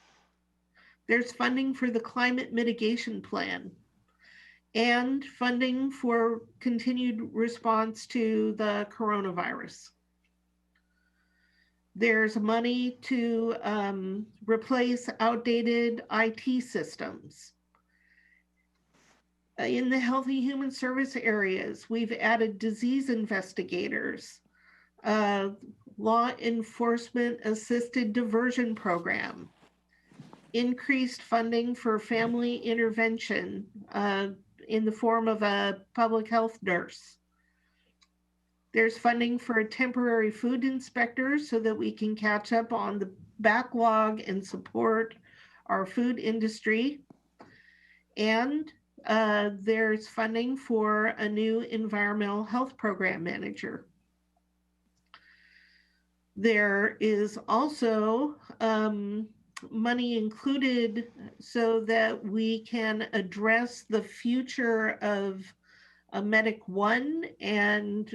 There's funding for the climate mitigation plan and funding for continued response to the coronavirus. There's money to replace outdated IT systems. In the healthy human service areas, we've added disease investigators, law enforcement assisted diversion program, increased funding for family intervention in the form of a public health nurse. There's funding for a temporary food inspector so that we can catch up on the backlog and support our food industry. And there's funding for a new environmental health program manager. There is also money included so that we can address the future of a Medic One and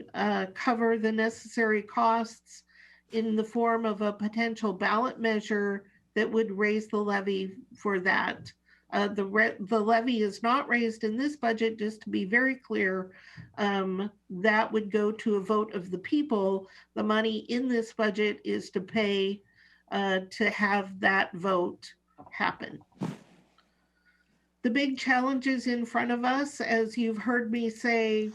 cover the necessary costs in the form of a potential ballot measure that would raise the levy for that The levy is not raised in this budget, just to be very clear. That would go to a vote of the people. The money in this budget is to pay to have that vote happen. The big challenges in front of us, as you've heard me say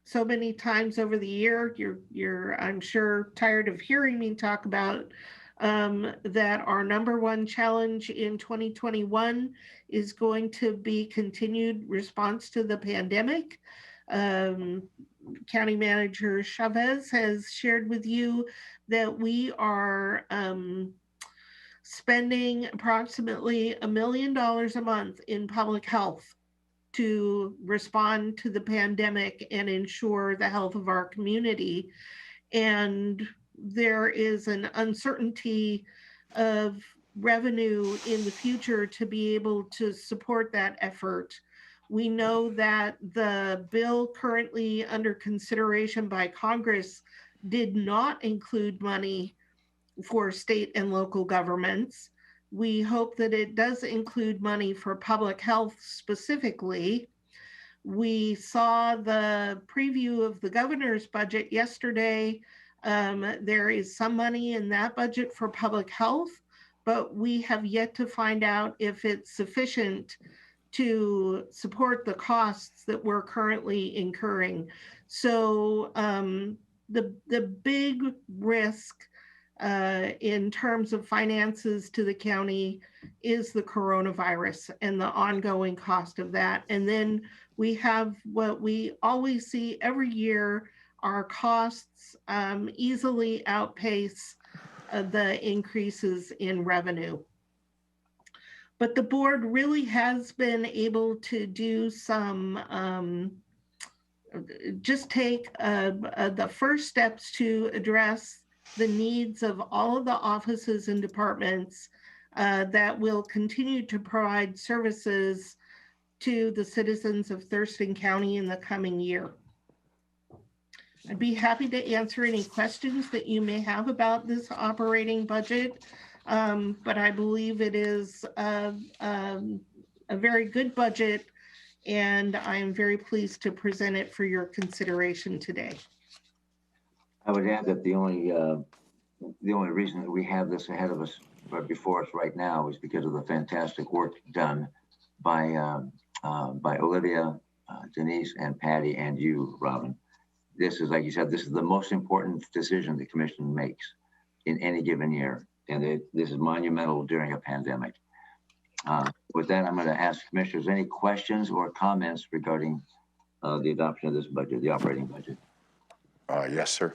so many times over the year, you're I'm sure tired of hearing me talk about that our number one challenge in 2021 is going to be continued response to the pandemic. County Manager Chavez has shared with you that we are spending approximately $1 million a month in public health to respond to the pandemic and ensure the health of our community. And there is an uncertainty of revenue in the future to be able to support that effort. We know that the bill currently under consideration by Congress did not include money for state and local governments. We hope that it does include money for public health specifically. We saw the preview of the governor's budget yesterday. There is some money in that budget for public health, but we have yet to find out if it's sufficient to support the costs that we're currently incurring. So the big risk in terms of finances to the county is the coronavirus and the ongoing cost of that. And then we have what we always see every year, our costs easily outpace the increases in revenue. But the board really has been able to do some, just take the first steps to address the needs of all of the offices and departments that will continue to provide services to the citizens of Thurston County in the coming year. I'd be happy to answer any questions that you may have about this operating budget, but I believe it is a very good budget, and I am very pleased to present it for your consideration today. I would add that the only reason that we have this ahead of us or before us right now is because of the fantastic work done by Olivia, Denise, and Patty, and you, Robin. This is, like you said, this is the most important decision the commission makes in any given year, and this is monumental during a pandemic. With that, I'm going to ask commissioners any questions or comments regarding the adoption of this budget, the operating budget. Yes, sir.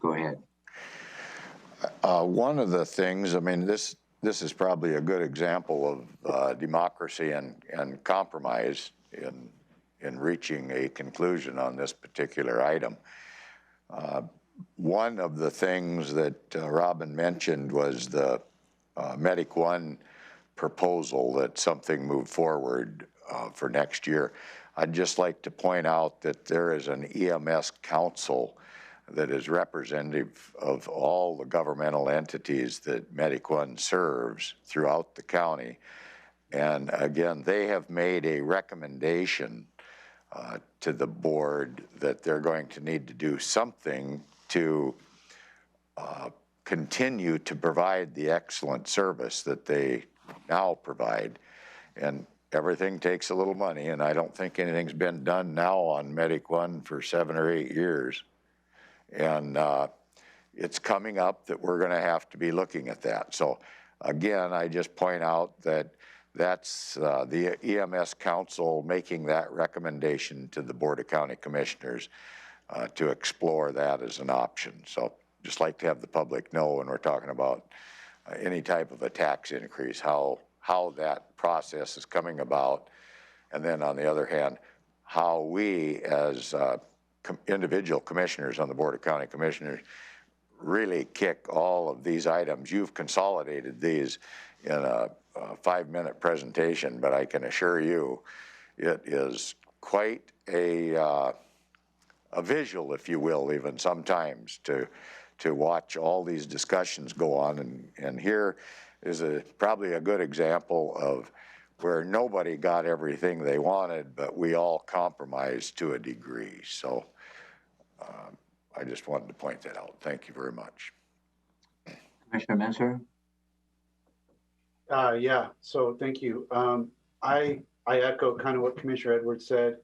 Go ahead. One of the things, I mean, this is probably a good example of democracy and compromise in reaching a conclusion on this particular item. One of the things that Robin mentioned was the Medic One proposal that something moved forward for next year. I'd just like to point out that there is an EMS council that is representative of all the governmental entities that Medic One serves throughout the county. And again, they have made a recommendation to the board that they're going to need to do something to continue to provide the excellent service that they now provide. And everything takes a little money, and I don't think anything's been done now on Medic One for 7 or 8 years. And it's coming up that we're going to have to be looking at that. So again, I just point out that that's the EMS Council making that recommendation to the Board of County Commissioners to explore that as an option. So just like to have the public know when we're talking about any type of a tax increase, how that process is coming about. And then on the other hand, how we as individual commissioners on the Board of County Commissioners really kick all of these items. You've consolidated these in a 5-minute presentation, but I can assure you it is quite a visual, if you will, even sometimes to watch all these discussions go on and hear is probably a good example of where nobody got everything they wanted, but we all compromised to a degree. So I just wanted to point that out. Thank you very much. Commissioner Menser? Yeah, so thank you. I echo kind of what Commissioner Edwards said.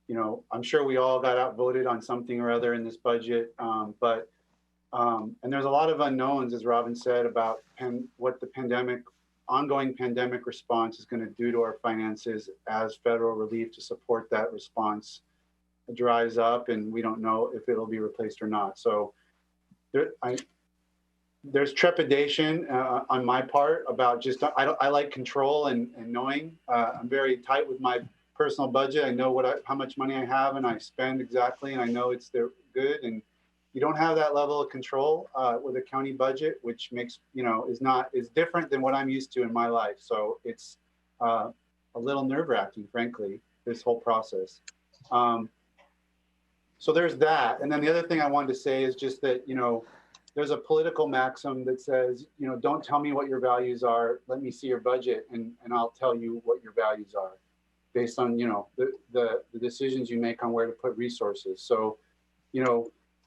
You know, I'm sure we all got outvoted on something or other in this budget, and there's a lot of unknowns, as Robin said, about what the ongoing pandemic response is going to do to our finances as federal relief to support that response dries up, and we don't know if it'll be replaced or not. So there's trepidation on my part about just, I like control and knowing. I'm very tight with my personal budget. I know how much money I have and I spend exactly, and I know they're good. And you don't have that level of control with a county budget, which makes, is different than what I'm used to in my life. So it's a little nerve-wracking, frankly, this whole process. So there's that. And then the other thing I wanted to say is just that, there's a political maxim that says, don't tell me what your values are. Let me see your budget and I'll tell you what your values are based on, the decisions you make on where to put resources. So,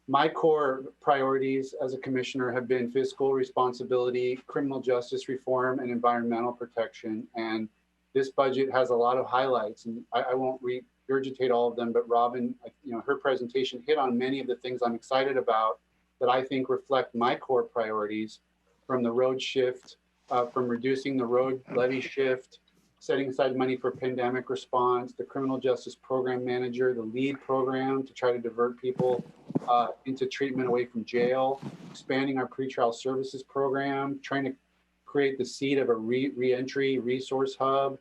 my core priorities as a commissioner have been fiscal responsibility, criminal justice reform, and environmental protection. And this budget has a lot of highlights, and I won't regurgitate all of them, but Robin, her presentation hit on many of the things I'm excited about that I think reflect my core priorities, from the road shift, from reducing the road levy shift, setting aside money for pandemic response, the criminal justice program manager, the LEAD program to try to divert people into treatment away from jail, expanding our pretrial services program, trying to create the seed of a reentry resource hub,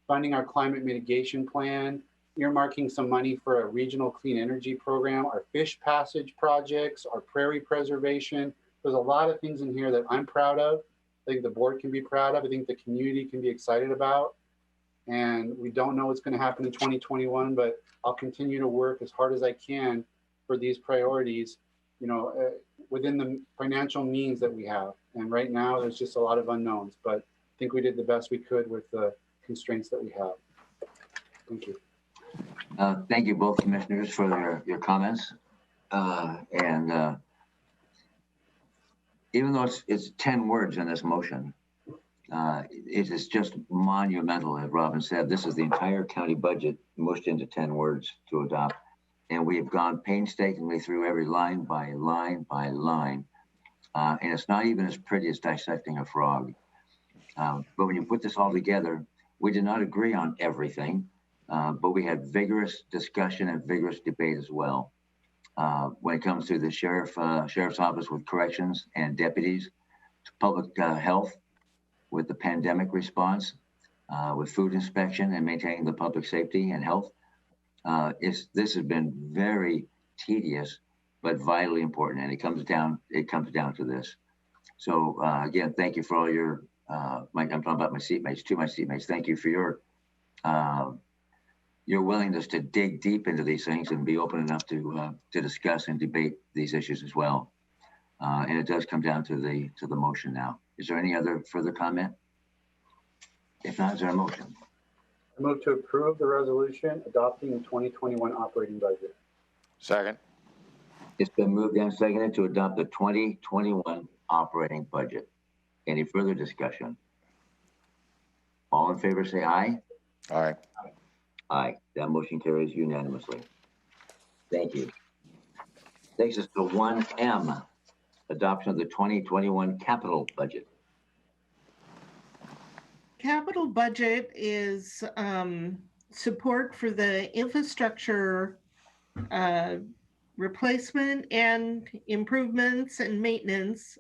funding our climate mitigation plan, earmarking some money for a regional clean energy program, our fish passage projects, our prairie preservation. There's a lot of things in here that I'm proud of. I think the board can be proud of. I think the community can be excited about. And we don't know what's going to happen in 2021, but I'll continue to work as hard as I can for these priorities, within the financial means that we have. And right now, there's just a lot of unknowns, but I think we did the best we could with the constraints that we have. Thank you. Thank you both commissioners for your comments. Even though it's 10 words in this motion, it is just monumental, as Robin said. This is the entire county budget mushed into 10 words to adopt. And we have gone painstakingly through every line by line by line. And it's not even as pretty as dissecting a frog. But when you put this all together, we did not agree on everything, but we had vigorous discussion and vigorous debate as well. When it comes to the sheriff's office with corrections and deputies, to public health with the pandemic response, with food inspection and maintaining the public safety and health. This has been very tedious, but vitally important, and it comes down to this. So again, thank you for all your, I'm talking about my seatmates. Thank you for your willingness to dig deep into these things and be open enough to discuss and debate these issues as well. And it does come down to the motion now. Is there any other further comment? If not, is there a motion? I move to approve the resolution adopting the 2021 operating budget. Second. It's been moved and seconded to adopt the 2021 operating budget. Any further discussion? All in favor say aye. Aye. Aye. That motion carries unanimously. Thank you. Takes us to 1M, adoption of the 2021 capital budget. Capital budget is support for the infrastructure replacement and improvements and maintenance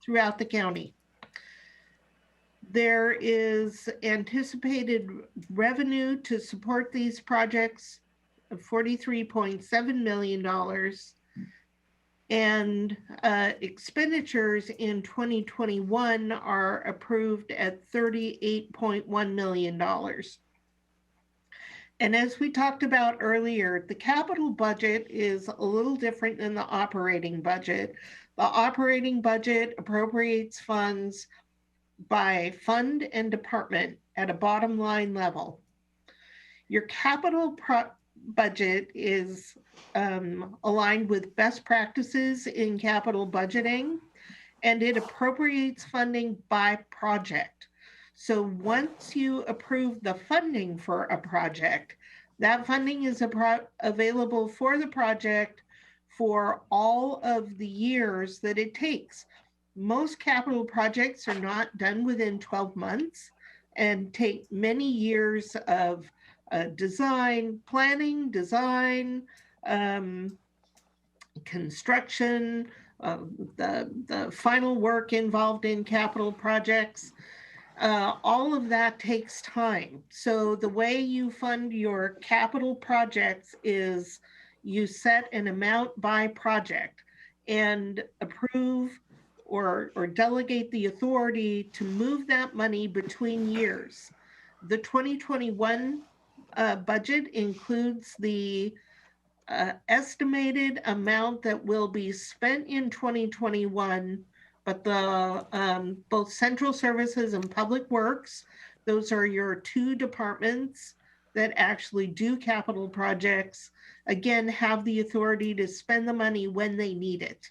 throughout the county. There is anticipated revenue to support these projects of $43.7 million, and expenditures in 2021 are approved at $38.1 million. And as we talked about earlier, the capital budget is a little different than the operating budget. The operating budget appropriates funds by fund and department at a bottom line level. Your capital budget is aligned with best practices in capital budgeting, and it appropriates funding by project. So once you approve the funding for a project, that funding is available for the project for all of the years that it takes. Most capital projects are not done within 12 months and take many years of planning, design, construction, the final work involved in capital projects. All of that takes time. So the way you fund your capital projects is you set an amount by project and approve or delegate the authority to move that money between years. The 2021 budget includes the estimated amount that will be spent in 2021, but the both central services and public works, those are your two departments that actually do capital projects, again, have the authority to spend the money when they need it.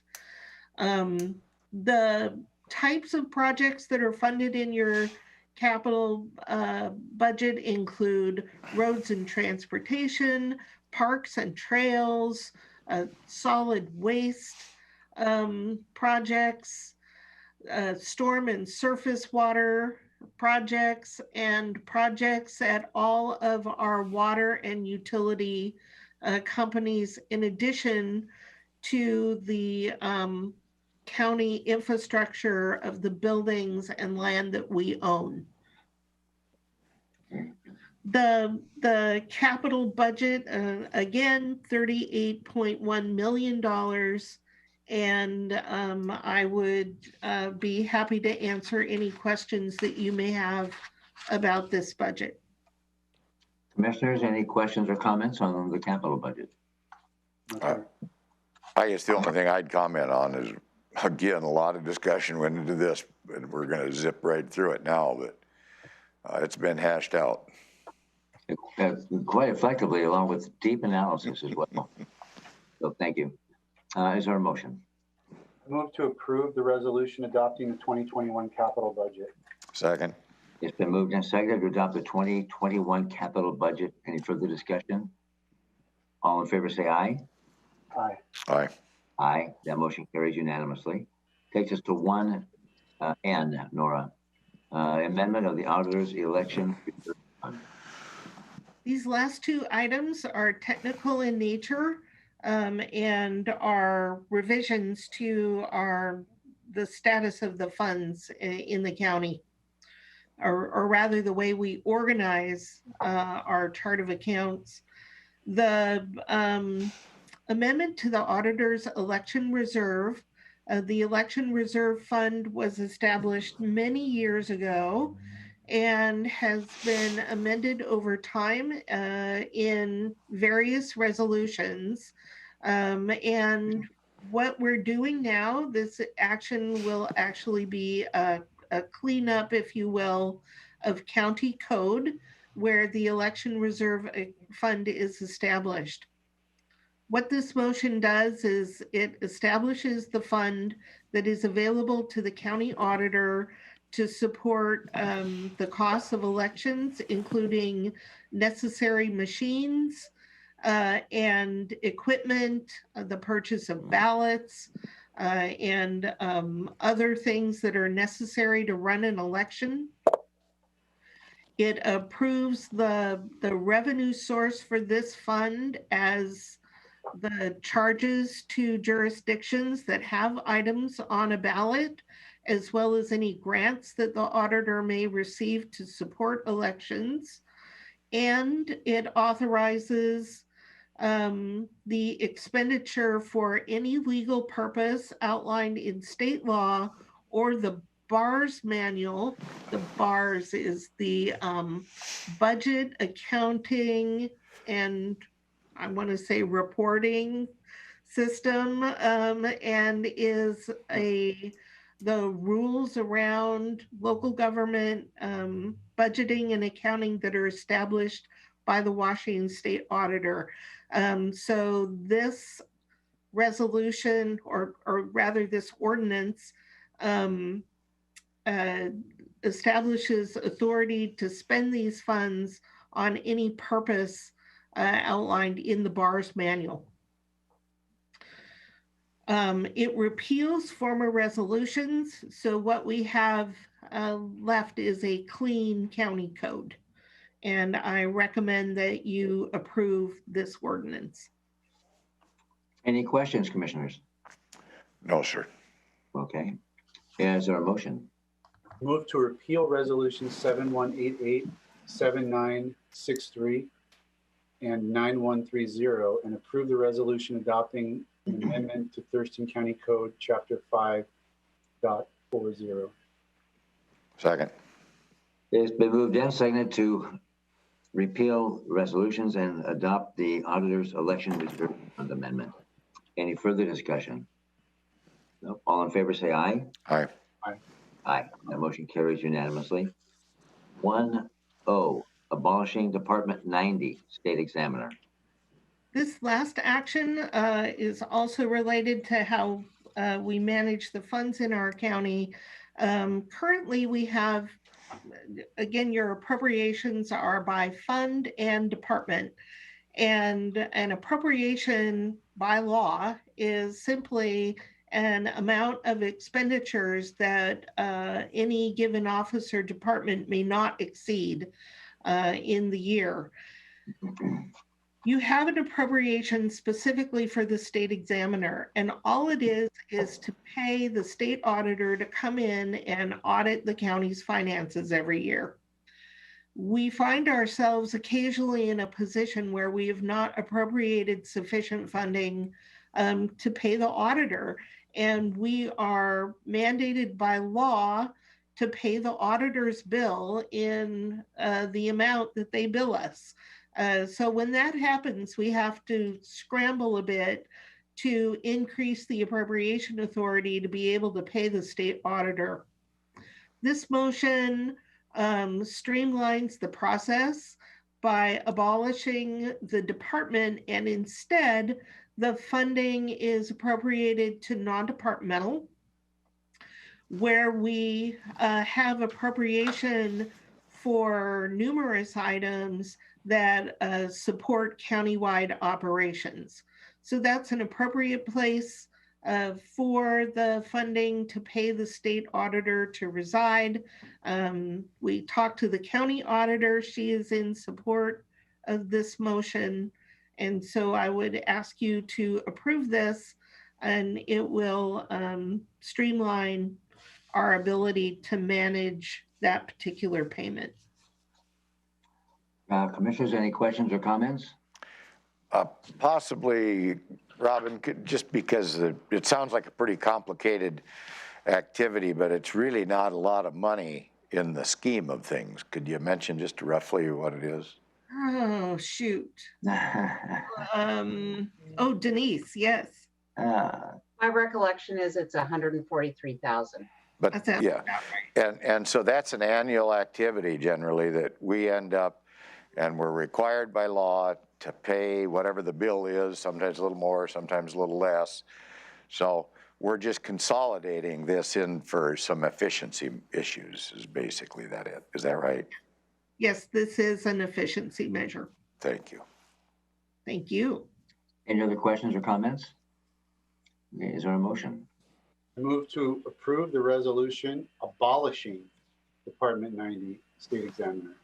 The types of projects that are funded in your capital budget include roads and transportation, parks and trails, solid waste projects, storm and surface water projects, and projects at all of our water and utility companies, in addition to the county infrastructure of the buildings and land that we own. The capital budget, again, $38.1 million. And I would be happy to answer any questions that you may have about this budget. Commissioners, any questions or comments on the capital budget? I guess the only thing I'd comment on is, again, a lot of discussion went into this, and we're going to zip right through it now, but it's been hashed out. Quite effectively, along with deep analysis as well. So thank you. Is there a motion? I move to approve the resolution adopting the 2021 capital budget. Second. It's been moved and seconded to adopt the 2021 capital budget. Any further discussion? All in favor say aye. Aye. Aye. Aye. That motion carries unanimously. Takes us to 1N, Nora. Amendment of the auditor's election. These last two items are technical in nature and are revisions to the status of the funds in the county, or rather the way we organize our chart of accounts. The amendment to the auditor's election reserve, the election reserve fund was established many years ago and has been amended over time in various resolutions. And what we're doing now, this action will actually be a cleanup, if you will, of county code where the election reserve fund is established. What this motion does is it establishes the fund that is available to the county auditor to support the costs of elections, including necessary machines and equipment, the purchase of ballots, and other things that are necessary to run an election. It approves the revenue source for this fund as the charges to jurisdictions that have items on a ballot, as well as any grants that the auditor may receive to support elections. And it authorizes the expenditure for any legal purpose outlined in state law or the BARS manual. The BARS is the budget, accounting, and I want to say reporting system, and is a the rules around local government budgeting and accounting that are established by the Washington State Auditor. So this resolution, or rather this ordinance, establishes authority to spend these funds on any purpose outlined in the BAR's manual. It repeals former resolutions, so what we have left is a clean county code. And I recommend that you approve this ordinance. Any questions, commissioners? No, sir. Okay. Is there a motion? Move to repeal resolution 7188, 7963, and 9130, and approve the resolution adopting an amendment to Thurston County Code, Chapter 5.40. Second. It's been moved and seconded to repeal resolutions and adopt the auditor's election reserve fund amendment. Any further discussion? No? All in favor say aye. Aye. Aye. That motion carries unanimously. 1O, abolishing Department 90, State Examiner. This last action is also related to how we manage the funds in our county. Currently, we have, again, your appropriations are by fund and department. And an appropriation by law is simply an amount of expenditures that any given office or department may not exceed in the year. You have an appropriation specifically for the state examiner, and all it is to pay the state auditor to come in and audit the county's finances every year. We find ourselves occasionally in a position where we have not appropriated sufficient funding to pay the auditor, and we are mandated by law to pay the auditor's bill in the amount that they bill us. So when that happens, we have to scramble a bit to increase the appropriation authority to be able to pay the state auditor. This motion streamlines the process by abolishing the department, and instead the funding is appropriated to non-departmental, where we have appropriation for numerous items that support countywide operations. So that's an appropriate place for the funding to pay the state auditor to reside. We talked to the county auditor. She is in support of this motion. And so I would ask you to approve this, and it will streamline our ability to manage that particular payment. Commissioners, any questions or comments? Possibly, Robin, just because it sounds like a pretty complicated activity, but it's really not a lot of money in the scheme of things. Could you mention just roughly what it is? Oh, shoot. Oh, Denise, yes. My recollection is it's 143,000. But That sounds yeah, about right. and so that's an annual activity generally that we end up, and we're required by law to pay whatever the bill is, sometimes a little more, sometimes a little less. So we're just consolidating this in for some efficiency issues is basically that it. Is that right? Yes, this is an efficiency measure. Thank you. Thank you. Any other questions or comments? Is there a motion? Move to approve the resolution abolishing Department 90, State Examiner.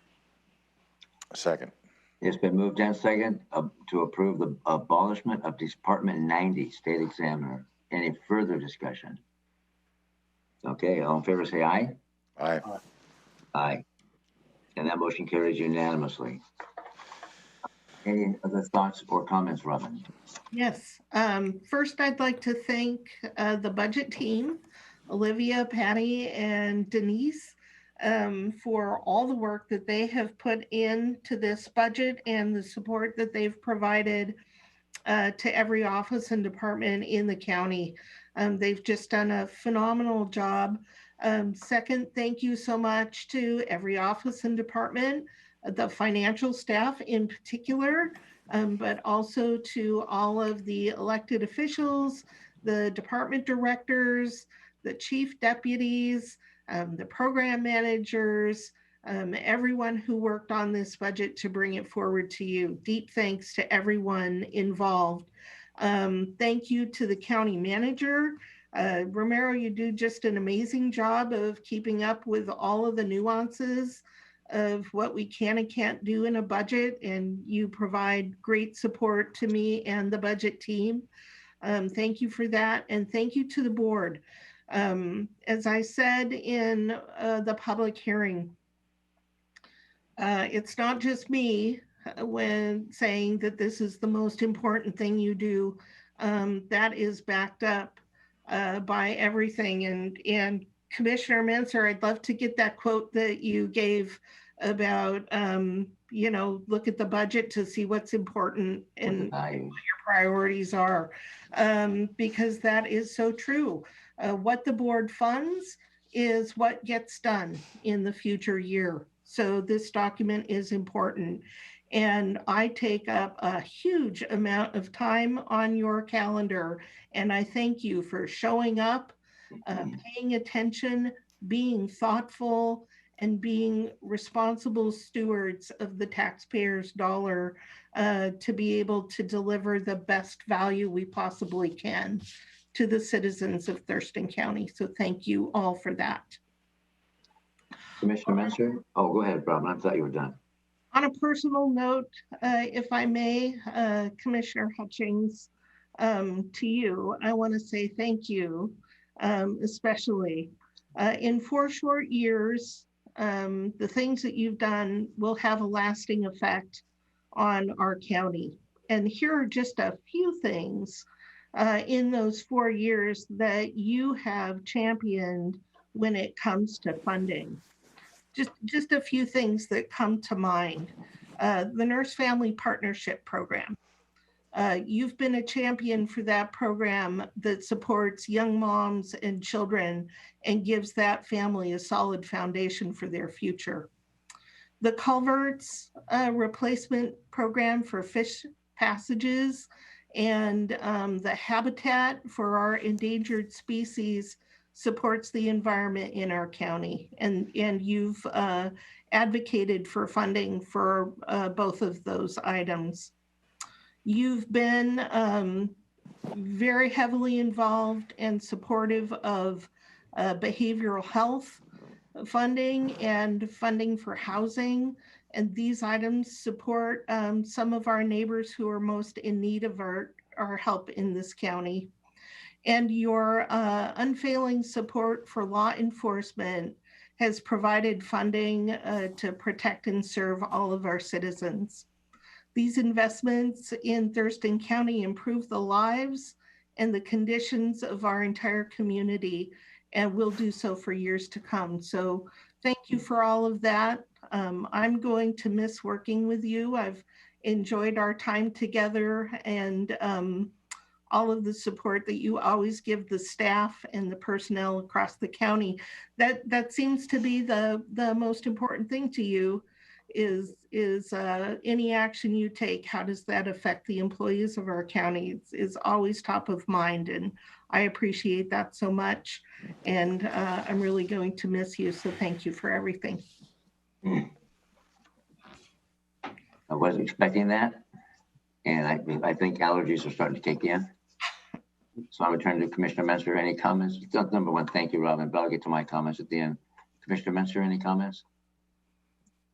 Second. It's been moved and seconded to approve the abolishment of Department 90, State Examiner. Any further discussion? Okay, all in favor say aye. Aye. Aye. And that motion carries unanimously. Any other thoughts or comments, Robin? Yes. First, I'd like to thank the budget team, Olivia, Patty, and Denise, for all the work that they have put into this budget and the support that they've provided to every office and department in the county. They've just done a phenomenal job. Second, thank you so much to every office and department, the financial staff in particular, but also to all of the elected officials, the department directors, the chief deputies, the program managers, everyone who worked on this budget to bring it forward to you. Deep thanks to everyone involved. Thank you to the county manager. Romero, you do just an amazing job of keeping up with all of the nuances of what we can and can't do in a budget, and you provide great support to me and the budget team. Thank you for that, and thank you to the board. As I said in the public hearing, it's not just me when saying that this is the most important thing you do. That is backed up by everything. And Commissioner Menser, I'd love to get that quote that you gave about, look at the budget to see what's important and what your priorities are, because that is so true. What the board funds is what gets done in the future year. So this document is important. And I take up a huge amount of time on your calendar. And I thank you for showing up, paying attention, being thoughtful, and being responsible stewards of the taxpayers' dollar to be able to deliver the best value we possibly can to the citizens of Thurston County. So thank you all for that. Commissioner Menser? Oh, go ahead, Robin. I thought you were done. On a personal note, if I may, Commissioner Hutchings, to you, I want to say thank you, especially. In 4 short years, the things that you've done will have a lasting effect on our county. And here are just a few things in those 4 years that you have championed when it comes to funding. Just a few things that come to mind. The Nurse Family Partnership Program. You've been a champion for that program that supports young moms and children and gives that family a solid foundation for their future. The Culverts Replacement Program for fish passages and the habitat for our endangered species supports the environment in our county, and you've advocated for funding for both of those items. You've been very heavily involved and supportive of behavioral health funding and funding for housing, and these items support some of our neighbors who are most in need of our help in this county. And your unfailing support for law enforcement has provided funding to protect and serve all of our citizens. These investments in Thurston County improve the lives and the conditions of our entire community, and will do so for years to come. So thank you for all of that. I'm going to miss working with you. I've enjoyed our time together, and all of the support that you always give the staff and the personnel across the county. That seems to be the most important thing to you, is any action you take, how does that affect the employees of our county? It's always top of mind, and I appreciate that so much. And I'm really going to miss you, so thank you for everything. I wasn't expecting that. And I think allergies are starting to kick in. So I would turn to Commissioner Menser. Any comments? Number one, thank you, Robin, but I'll get to my comments at the end. Commissioner Menser, any comments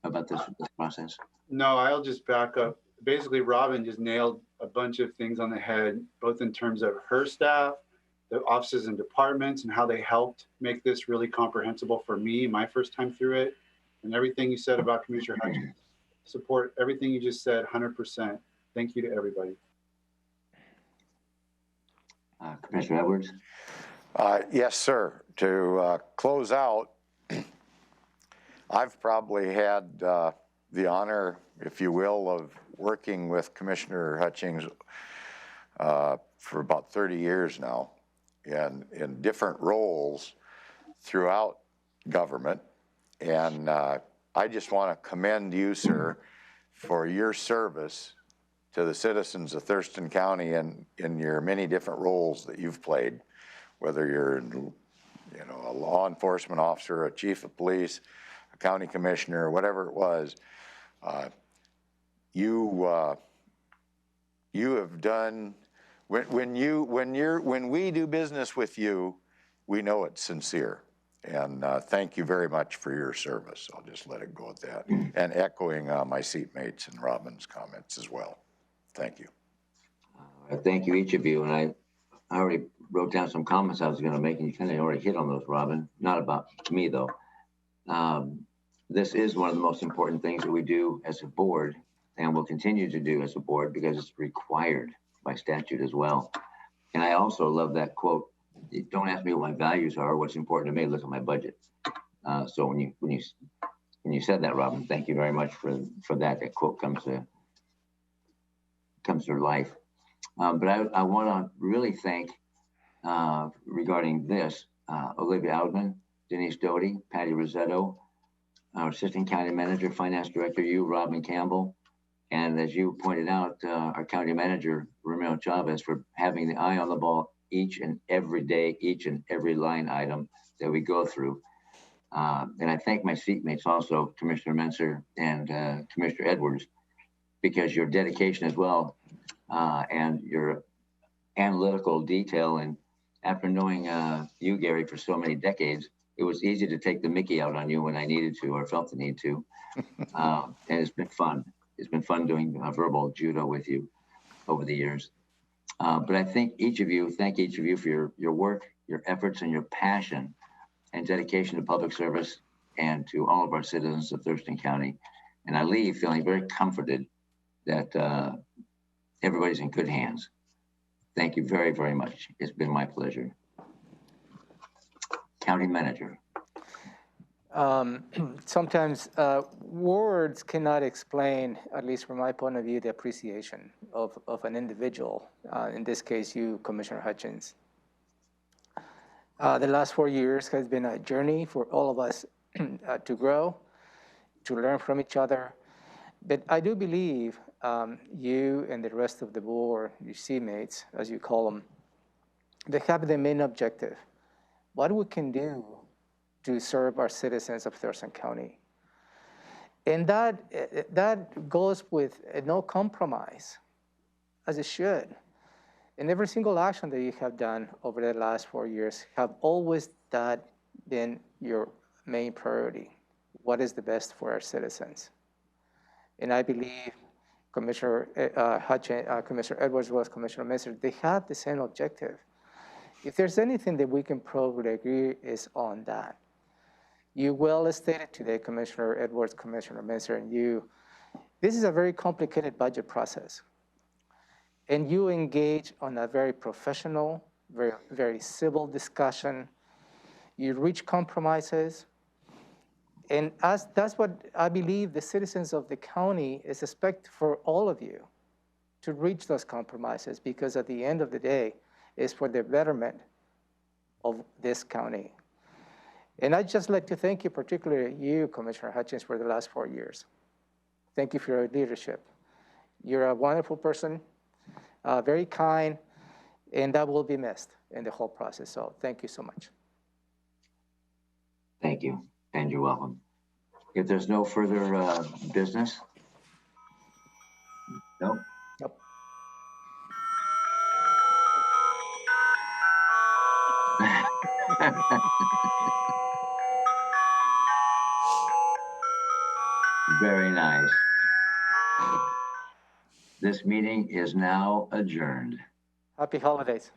about this process? No, I'll just back up. Basically, Robin just nailed a bunch of things on the head, both in terms of her staff, the offices and departments, and how they helped make this really comprehensible for me, my first time through it, and everything you said about Commissioner Hutchins. Support everything you just said, 100%. Thank you to everybody. Commissioner Edwards? Yes, sir. To close out, I've probably had the honor, if you will, of working with Commissioner Hutchins for about 30 years now, and in different roles throughout government. And I just want to commend you, sir, for your service to the citizens of Thurston County and in your many different roles that you've played, whether you're, you know, a law enforcement officer, a chief of police, a county commissioner, whatever it was. You have done, when we do business with you, we know it's sincere. And thank you very much for your service. I'll just let it go at that. And echoing my seatmates and Robin's comments as well. Thank you. Thank you, each of you. And I already wrote down some comments I was going to make, and you kind of already hit on those, Robin. Not about me, though. This is one of the most important things that we do as a board, and will continue to do as a board, because it's required by statute as well. And I also love that quote, don't ask me what my values are, what's important to me, look at my budget. So when you said that, Robin, thank you very much for that. That quote comes to life. But I want to really thank, regarding this, Olivia Aldman, Denise Doty, Patty Rosetto, our Assistant County Manager, Finance Director, you, Robin Campbell, and as you pointed out, our County Manager, Romeo Chavez, for having the eye on the ball each and every day, each and every line item that we go through. And I thank my seatmates also, Commissioner Menser and Commissioner Edwards, because your dedication as well, and your analytical detail. And after knowing you, Gary, for so many decades, it was easy to take the Mickey out on you when I needed to or felt the need to. And it's been fun. It's been fun doing verbal judo with you over the years. But I thank each of you for your work, your efforts, and your passion and dedication to public service and to all of our citizens of Thurston County. And I leave feeling very comforted that everybody's in good hands. Thank you very, very much. It's been my pleasure. County Manager. Sometimes words cannot explain, at least from my point of view, the appreciation of an individual. In this case, you, Commissioner Hutchins. The last 4 years has been a journey for all of us to grow, to learn from each other. But I do believe you and the rest of the board, your teammates, as you call them, they have the main objective. What we can do to serve our citizens of Thurston County. And that goes with no compromise, as it should. And every single action that you have done over the last 4 years have always that been your main priority. What is the best for our citizens? And I believe Commissioner Commissioner Edwards, as well as Commissioner Messer, they have the same objective. If there's anything that we can probably agree is on that. You well stated today, Commissioner Edwards, Commissioner Messer, and you, this is a very complicated budget process. And you engage on a very professional, very civil discussion. You reach compromises. And that's what I believe the citizens of the county is expect for all of you to reach those compromises, because at the end of the day, it's for the betterment of this county. And I'd just like to thank you, particularly you, Commissioner Hutchins, for the last 4 years. Thank you for your leadership. You're a wonderful person, very kind, and that will be missed in the whole process. So thank you so much. Thank you, and you're welcome. If there's no further business, no? Nope. Very nice. This meeting is now adjourned. Happy holidays.